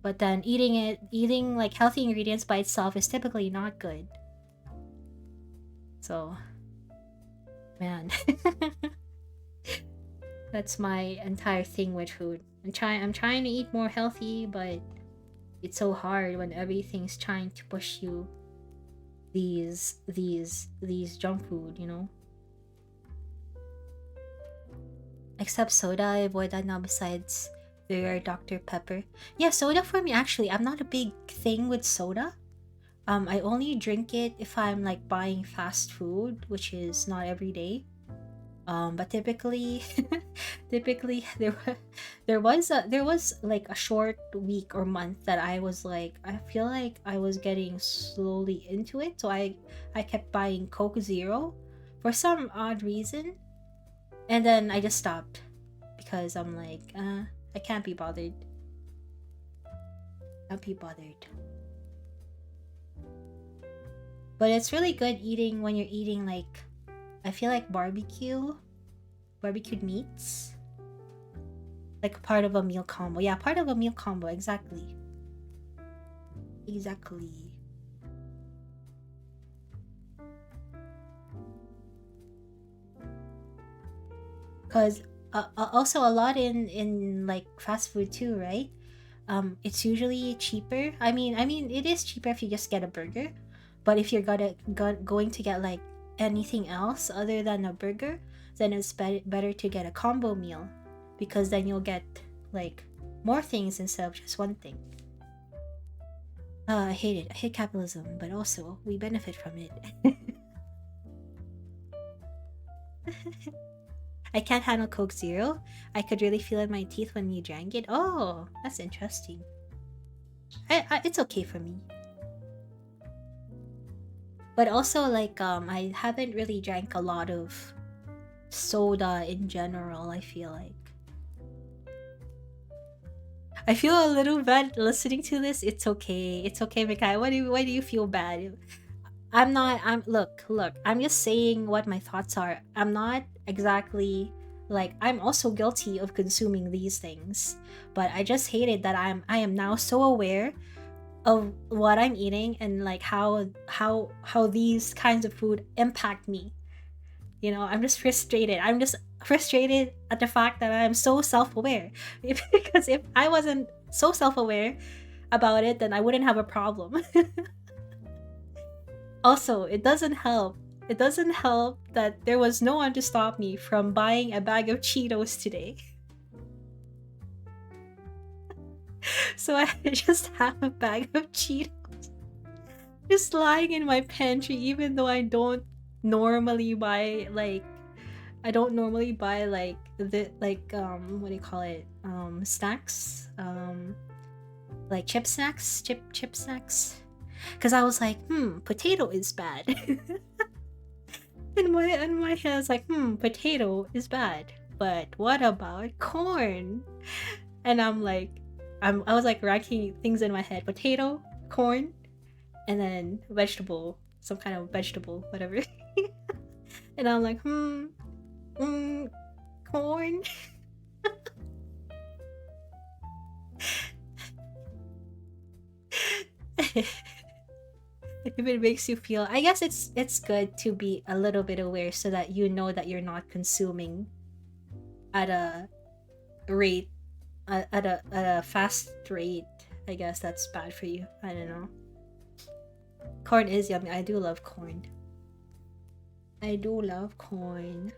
But then eating like healthy ingredients by itself is typically not good. So, man, that's my entire thing with food. I'm trying to eat more healthy, but it's so hard when everything's trying to push you these junk food, you know? Except soda, I avoid that now besides their Dr. Pepper. Yeah, soda for me actually, I'm not a big thing with soda. I only drink it if I'm like buying fast food, which is not every day. But typically, typically there was like a short week or month that I was like I feel like I was getting slowly into it, so I kept buying Coke Zero for some odd reason, and then I just stopped because I'm like, I can't be bothered. Can't be bothered. But it's really good eating when you're eating like I feel like barbecued meats, like part of a meal combo. Yeah, part of a meal combo. Exactly. Exactly. Because also a lot in like fast food too, right? It's usually cheaper. I mean, it is cheaper if you just get a burger, but if you're going to get like anything else other than a burger, then it's better to get a combo meal, because then you'll get like more things instead of just one thing. I hate it. I hate capitalism, but also we benefit from it. I can't handle Coke Zero. I could really feel it in my teeth when you drank it. Oh, that's interesting. It's okay for me. But also, like, I haven't really drank a lot of soda in general, I feel like. I feel a little bad listening to this. It's okay. It's okay, Mikai. Why do you feel bad? Look, I'm just saying what my thoughts are. I'm not exactly like I'm also guilty of consuming these things, but I just hated that I am now so aware of what I'm eating and like how these kinds of food impact me. You know, I'm just frustrated. I'm just frustrated at the fact that I'm so self-aware. Because if I wasn't so self-aware about it, then I wouldn't have a problem. Also, it doesn't help. It doesn't help that there was no one to stop me from buying a bag of Cheetos today. So I just have a bag of Cheetos just lying in my pantry, even though I don't normally buy like the what do you call it, snacks, like chip snacks, because I was like, potato is bad. In my head, it's like, potato is bad, but what about corn? And I'm like, I was like racking things in my head: potato, corn, and then vegetable, some kind of vegetable, whatever. And I'm like, corn. If it makes you feel, I guess it's good to be a little bit aware so that you know that you're not consuming at a rate, at a fast rate. I guess that's bad for you. I don't know. Corn is yummy. I do love corn. I do love corn.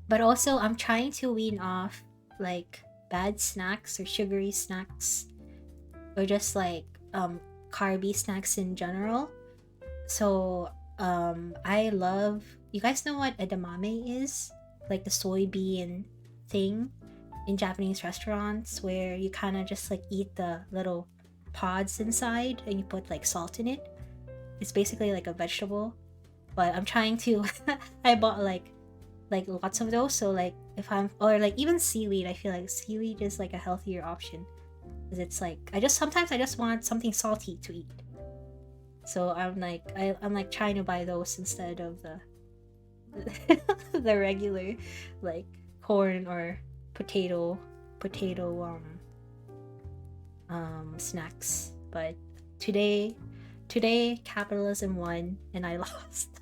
But also, I'm trying to wean off like bad snacks or sugary snacks, or just like carby snacks in general. So I love, you guys know what edamame is? Like the soybean thing in Japanese restaurants where you kind of just like eat the little pods inside and you put like salt in it. It's basically like a vegetable, but I'm trying to I bought like lots of those, so like if I'm, or like even seaweed, I feel like seaweed is like a healthier option because it's like sometimes I just want something salty to eat. So I'm like trying to buy those instead of the the regular like corn or potato potato snacks. But today capitalism won and I lost.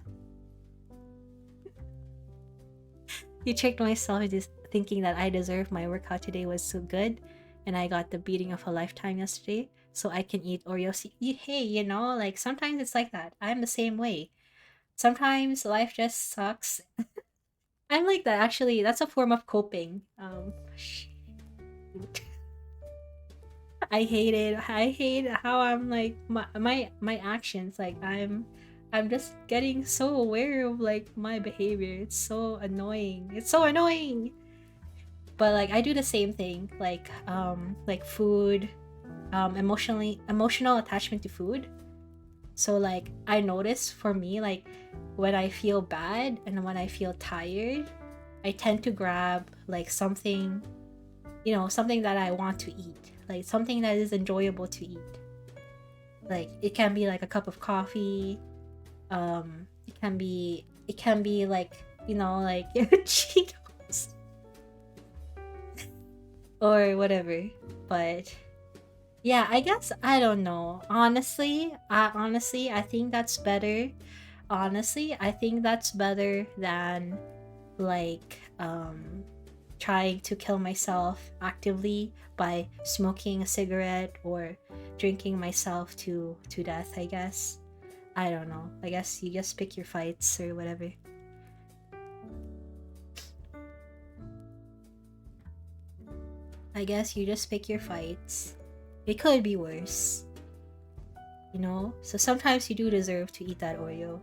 You tricked myself into thinking that I deserved my workout today was so good, and I got the beating of a lifetime yesterday, so I can eat Oreos. Hey, you know, like sometimes it's like that. I'm the same way. Sometimes life just sucks. I'm like that actually. That's a form of coping. I hate it. I hate how I'm like my actions. Like I'm just getting so aware of like my behavior. It's so annoying. It's so annoying. But like I do the same thing. Like food, emotional attachment to food. So like I notice for me like when I feel bad and when I feel tired, I tend to grab like something, you know, something that I want to eat, like something that is enjoyable to eat. Like it can be like a cup of coffee, it can be like, you know, like Cheetos or whatever. But yeah, I guess I don't know. Honestly, I think that's better. Honestly, I think that's better than like trying to kill myself actively by smoking a cigarette or drinking myself to death, I guess. I don't know. I guess you just pick your fights or whatever. I guess you just pick your fights. It could be worse. You know? So sometimes you do deserve to eat that Oreo.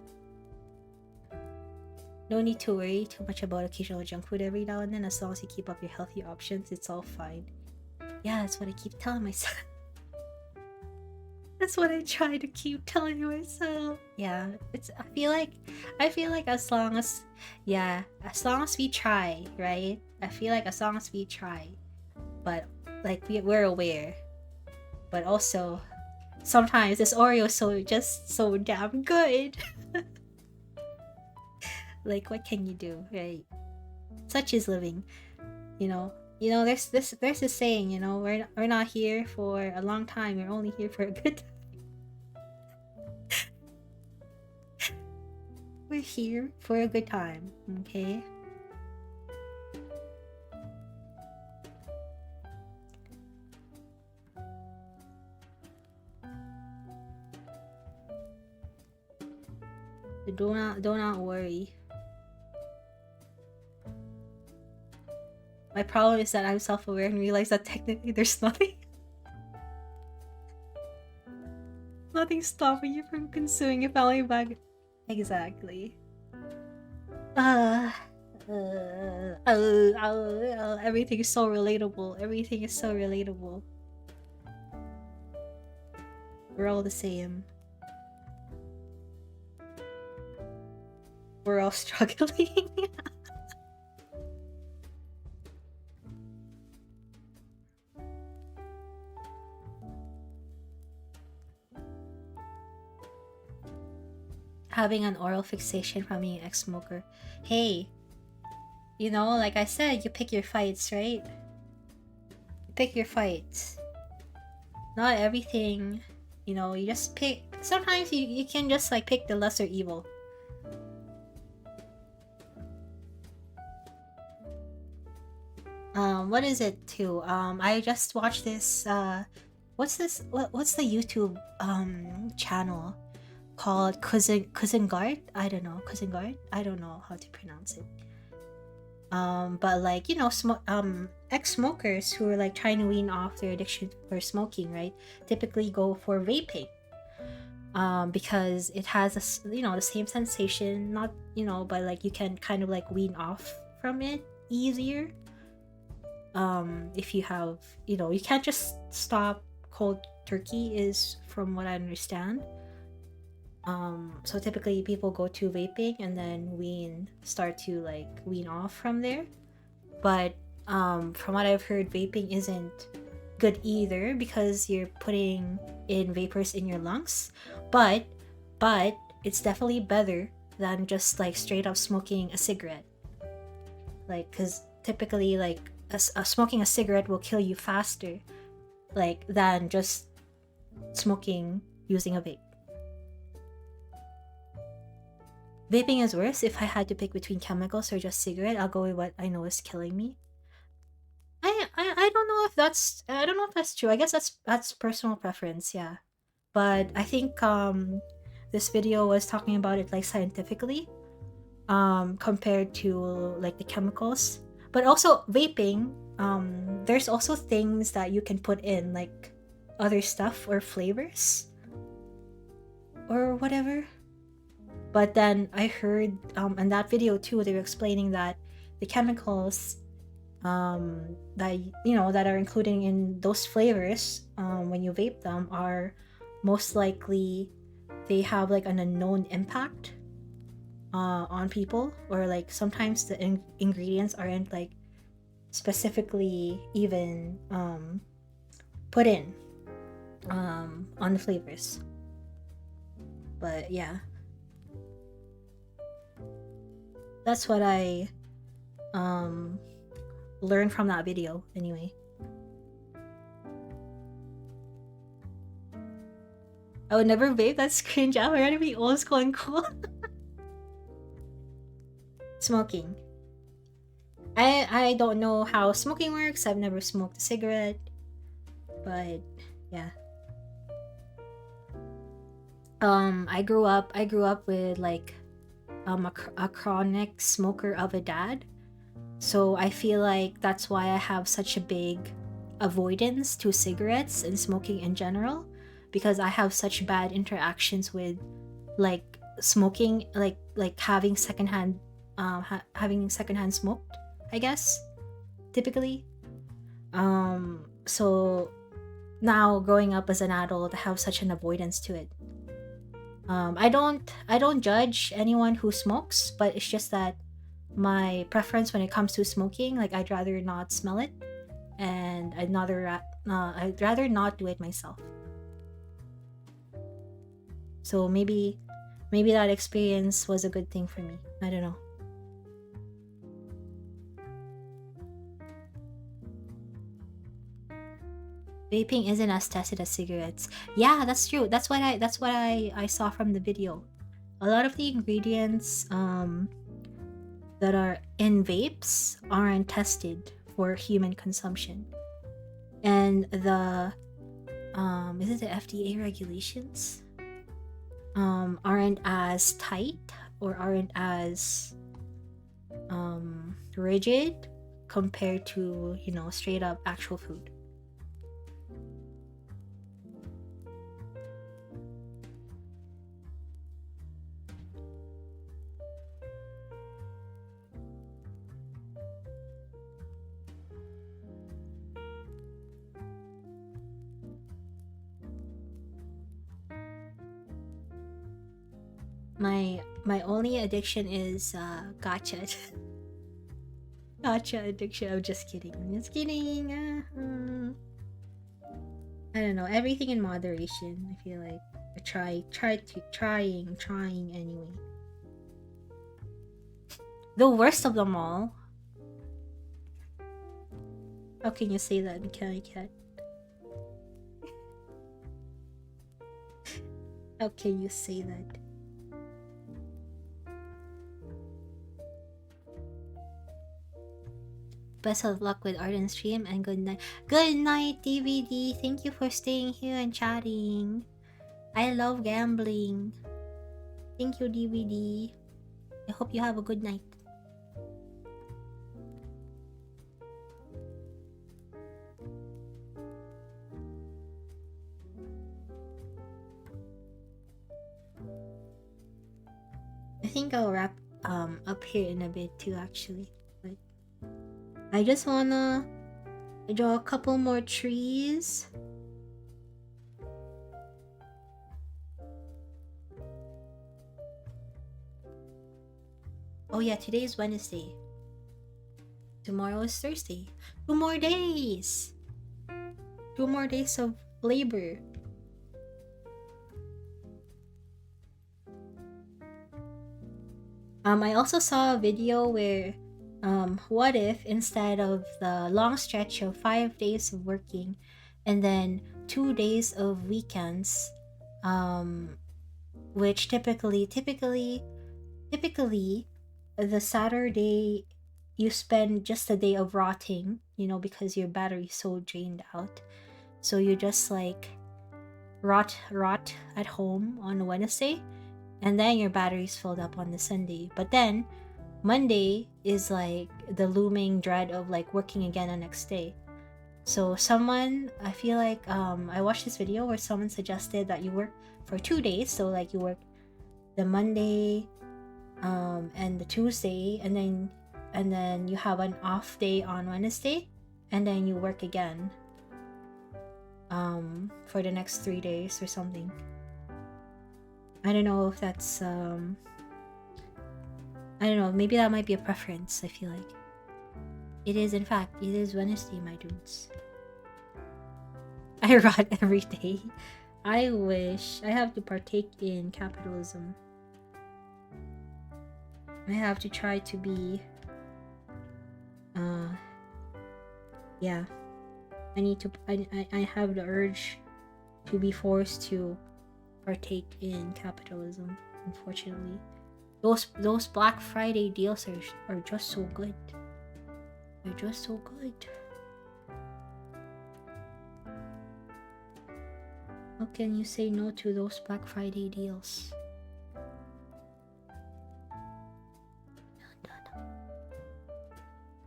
No need to worry too much about occasional junk food every now and then. As long as you keep up your healthy options, it's all fine. Yeah, that's what I keep telling myself. That's what I try to keep telling myself. Yeah, it's I feel like as long as we try, right? I feel like as long as we try. But like we're aware. But also sometimes this Oreo is so damn good. Like what can you do, right? Such is living, you know. You know, there's this saying, you know, we're not here for a long time. We're only here for a good time. We're here for a good time, okay? Do not worry. My problem is that I'm self-aware and realize that technically there's nothing stopping you from consuming a family bag. Exactly. Everything is so relatable. Everything is so relatable. We're all the same. We're all struggling. Having an oral fixation from being an ex-smoker. Hey, you know, like I said, you pick your fights, right? You pick your fights. Not everything, you know, you just pick. Sometimes you can just like pick the lesser evil. What is it too? I just watched this, what's this? What's the YouTube channel called? Cousin Guard? I don't know. Cousin Guard? I don't know how to pronounce it. But like, you know, ex-smokers who are like trying to wean off their addiction for smoking, right? Typically go for vaping. Because it has a, you know, the same sensation, not, you know, but like you can kind of like wean off from it easier. If you have, you know, you can't just stop cold turkey, is from what I understand. So typically people go to vaping and then start to like wean off from there. But from what I've heard, vaping isn't good either because you're putting in vapors in your lungs. But it's definitely better than just like straight up smoking a cigarette. Like, because typically like smoking a cigarette will kill you faster, like, than just smoking using a vape. Vaping is worse. If I had to pick between chemicals or just cigarette, I'll go with what I know is killing me. I don't know if that's true. I guess that's personal preference, yeah. But I think this video was talking about it like scientifically, compared to like the chemicals. But also vaping, there's also things that you can put in, like other stuff or flavors or whatever. But then I heard in that video too, they were explaining that the chemicals that that are including in those flavors when you vape them are most likely they have like an unknown impact on people, or like sometimes the ingredients aren't like specifically even put in on the flavors. But yeah, that's what I learned from that video anyway. I would never vape, that's cringe. I'm ready to be old school and cool. Smoking. I don't know how smoking works. I've never smoked a cigarette. But yeah. I grew up with like a chronic smoker of a dad. So I feel like that's why I have such a big avoidance to cigarettes and smoking in general, because I have such bad interactions with like smoking, like having secondhand smoked, I guess, typically. So now growing up as an adult, I have such an avoidance to it. I don't judge anyone who smokes, but it's just that my preference when it comes to smoking, like I'd rather not smell it, and I'd rather not do it myself. So maybe that experience was a good thing for me. I don't know. Vaping isn't as tested as cigarettes. Yeah, that's true. That's what I saw from the video. A lot of the ingredients that are in vapes aren't tested for human consumption. And the is it the FDA regulations? Aren't as tight or aren't as rigid compared to, straight up actual food. My only addiction is gotcha. Gotcha addiction. I'm just kidding. I don't know. Everything in moderation. I feel like trying anyway. The worst of them all. How can you say that, Kelly Cat? How can you say that? Best of luck with art and stream, and good night. Good night, DVD. Thank you for staying here and chatting. I love gambling. Thank you, DVD. I hope you have a good night. I think I'll wrap up here in a bit too, actually. But I just wanna draw a couple more trees. Oh yeah, today is Wednesday. Tomorrow is Thursday. 2 more days. 2 more days of labor. I also saw a video where What if instead of the long stretch of 5 days of working and then 2 days of weekends, um, which typically the Saturday you spend just a day of rotting, because your battery's so drained out. So you just like rot at home on Wednesday, and then your battery's filled up on the Sunday. But then Monday is like the looming dread of like working again the next day. So I feel like I watched this video where someone suggested that you work for 2 days. So like you work the Monday and the Tuesday, and then you have an off day on Wednesday, and then you work again for the next 3 days or something. I don't know if that's I don't know, maybe that might be a preference. I feel like it is Wednesday, my dudes. I rot every day. I wish I have to partake in capitalism. I have to try to be yeah. I have the urge to be forced to partake in capitalism, unfortunately. Those Black Friday deals are just so good. They're just so good. How can you say no to those Black Friday deals?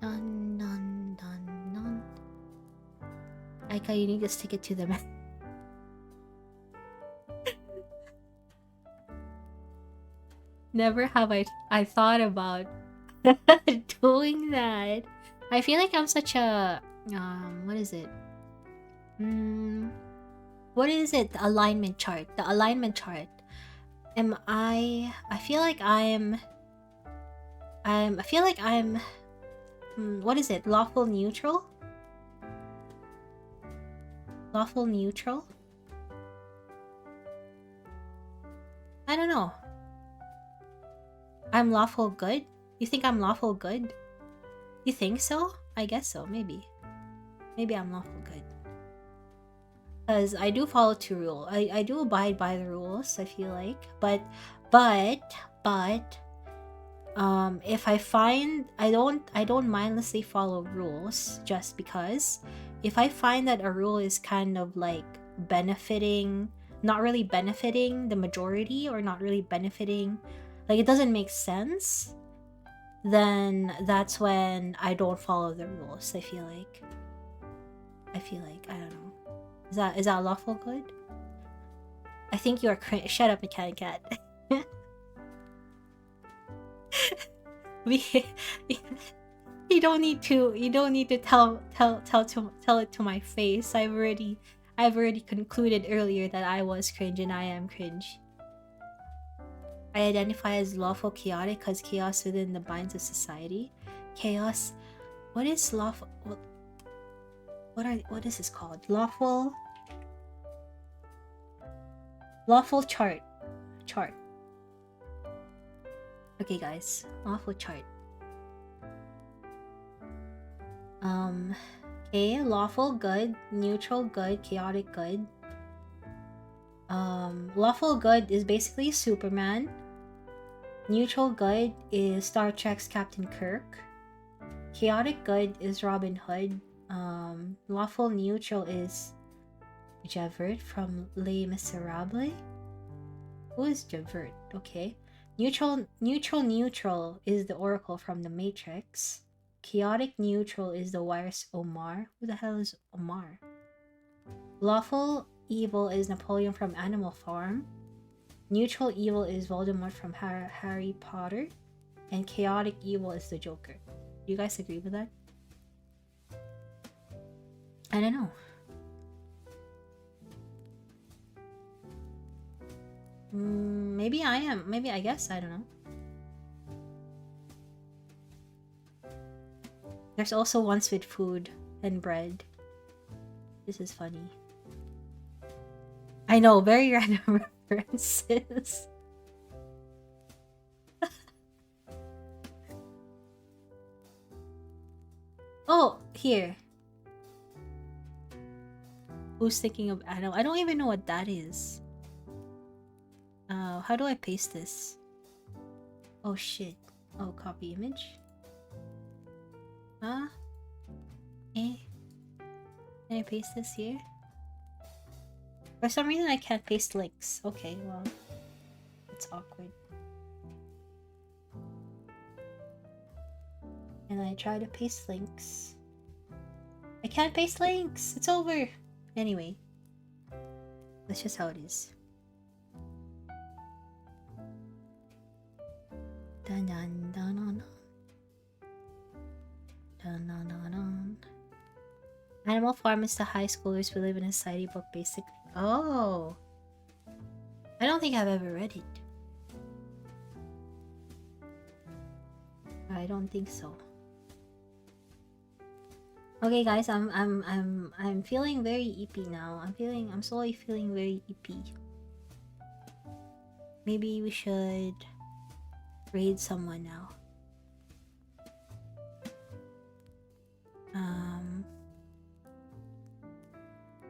Dun, dun, dun, dun. Aika, you need to stick it to the man. Never have I thought about doing that. I feel like I'm such a what is it? What is it? The alignment chart. I feel like I'm what is it? Lawful neutral? Lawful neutral? I don't know. I'm lawful good? You think I'm lawful good? You think so? I guess so, maybe. Maybe I'm lawful good. Because I do follow two rules. I do abide by the rules, I feel like. But if I find I don't mindlessly follow rules just because. If I find that a rule is kind of like not really benefiting the majority, or not really benefiting, like it doesn't make sense, then that's when I don't follow the rules. I feel like I don't know. Is that lawful good? I think you are shut up, mechanic cat. You don't need to tell it to my face. I've already concluded earlier that I was cringe and I am cringe. I identify as lawful chaotic because chaos within the binds of society. Chaos. What is lawful? What is this called? Lawful chart. Okay, guys. Lawful chart. Okay, lawful good, neutral good, chaotic good. Lawful good is basically Superman. Neutral good is Star Trek's Captain Kirk. Chaotic good is Robin Hood. Lawful neutral is Javert from Les Miserables. Who is Javert? Okay. Neutral is the Oracle from The Matrix. Chaotic neutral is the Wire's Omar. Who the hell is Omar? Lawful evil is Napoleon from Animal Farm. Neutral evil is Voldemort from Harry Potter. And chaotic evil is the Joker. Do you guys agree with that? I don't know. Maybe I am. Maybe, I guess. I don't know. There's also ones with food and bread. This is funny. I know, very random references. Oh, here. Who's thinking of Adam? I don't even know what that is. How do I paste this? Oh shit. Oh, copy image. Huh? Eh? Can I paste this here? For some reason I can't paste links. Okay, well, it's awkward. And I try to paste links. I can't paste links! It's over! Anyway. That's just how it is. Dun dun dun dun. Dun dun dun dun. Animal Farm is the high schoolers we live in a society book, basically. Oh! I don't think I've ever read it. I don't think so. Okay, guys, I'm feeling very eepy now. I'm slowly feeling very eepy. Maybe we should raid someone now.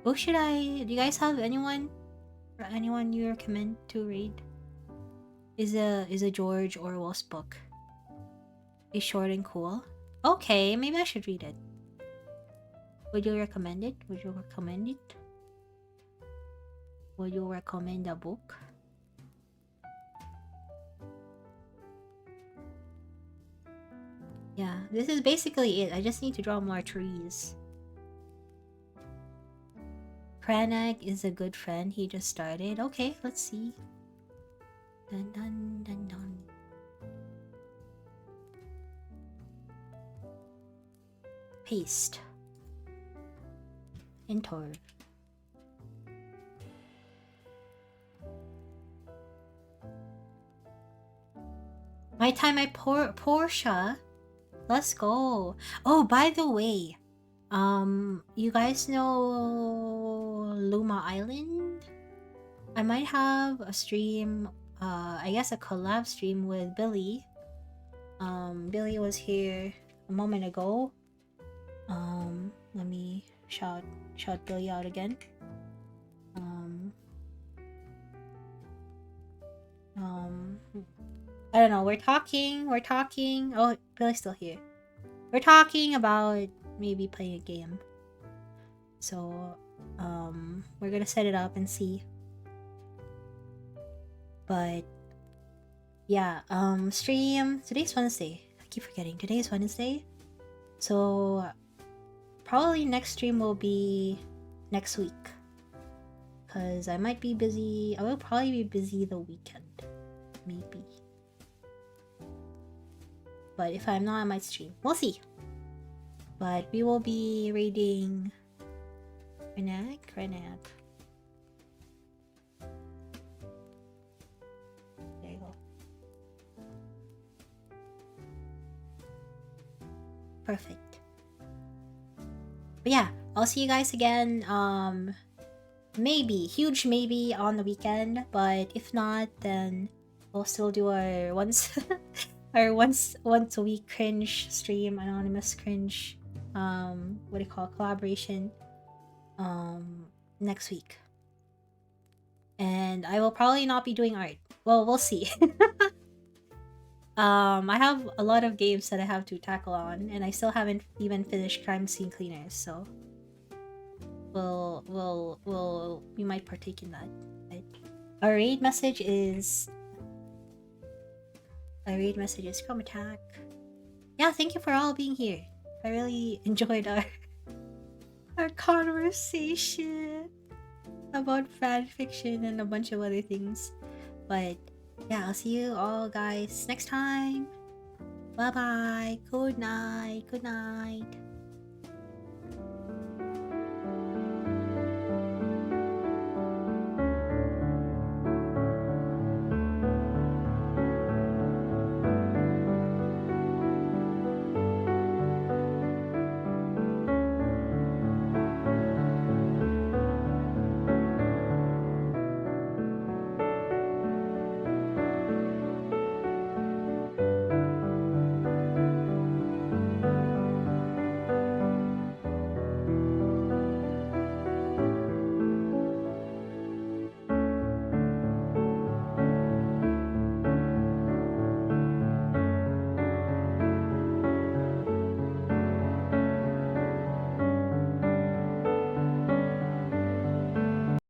Who should I? Do you guys have anyone? Or anyone you recommend to read? Is a George Orwell's book. It's short and cool. Okay, maybe I should read it. Would you recommend it? Would you recommend it? Would you recommend a book? Yeah, this is basically it. I just need to draw more trees. Kranag is a good friend. He just started. Okay, let's see. Dun dun dun dun. Paste. Enter. My time, my Portia. Let's go. Oh, by the way, you guys know Luma Island? I might have a stream, I guess a collab stream with Billy. Billy was here a moment ago. Let me shout Billy out again. I don't know, we're talking. Oh, Billy's still here. We're talking about maybe playing a game. So, we're gonna set it up and see. But, yeah, stream. Today's Wednesday. I keep forgetting. Today's Wednesday. So, probably next stream will be next week. Because I might be busy. I will probably be busy the weekend. Maybe. But if I'm not, I might stream. We'll see. But we will be raiding Kranag. There you go. Perfect. But yeah, I'll see you guys again. Maybe, huge maybe on the weekend. But if not, then we'll still do our once a week cringe stream, anonymous cringe, what do you call it, collaboration, next week. And I will probably not be doing art. Well, we'll see. I have a lot of games that I have to tackle on, and I still haven't even finished Crime Scene Cleaners, so we might partake in that. Right? Our raid message is come attack. Yeah, thank you for all being here. I really enjoyed our conversation about fan fiction and a bunch of other things. But yeah, I'll see you all guys next time. Bye bye. Good night.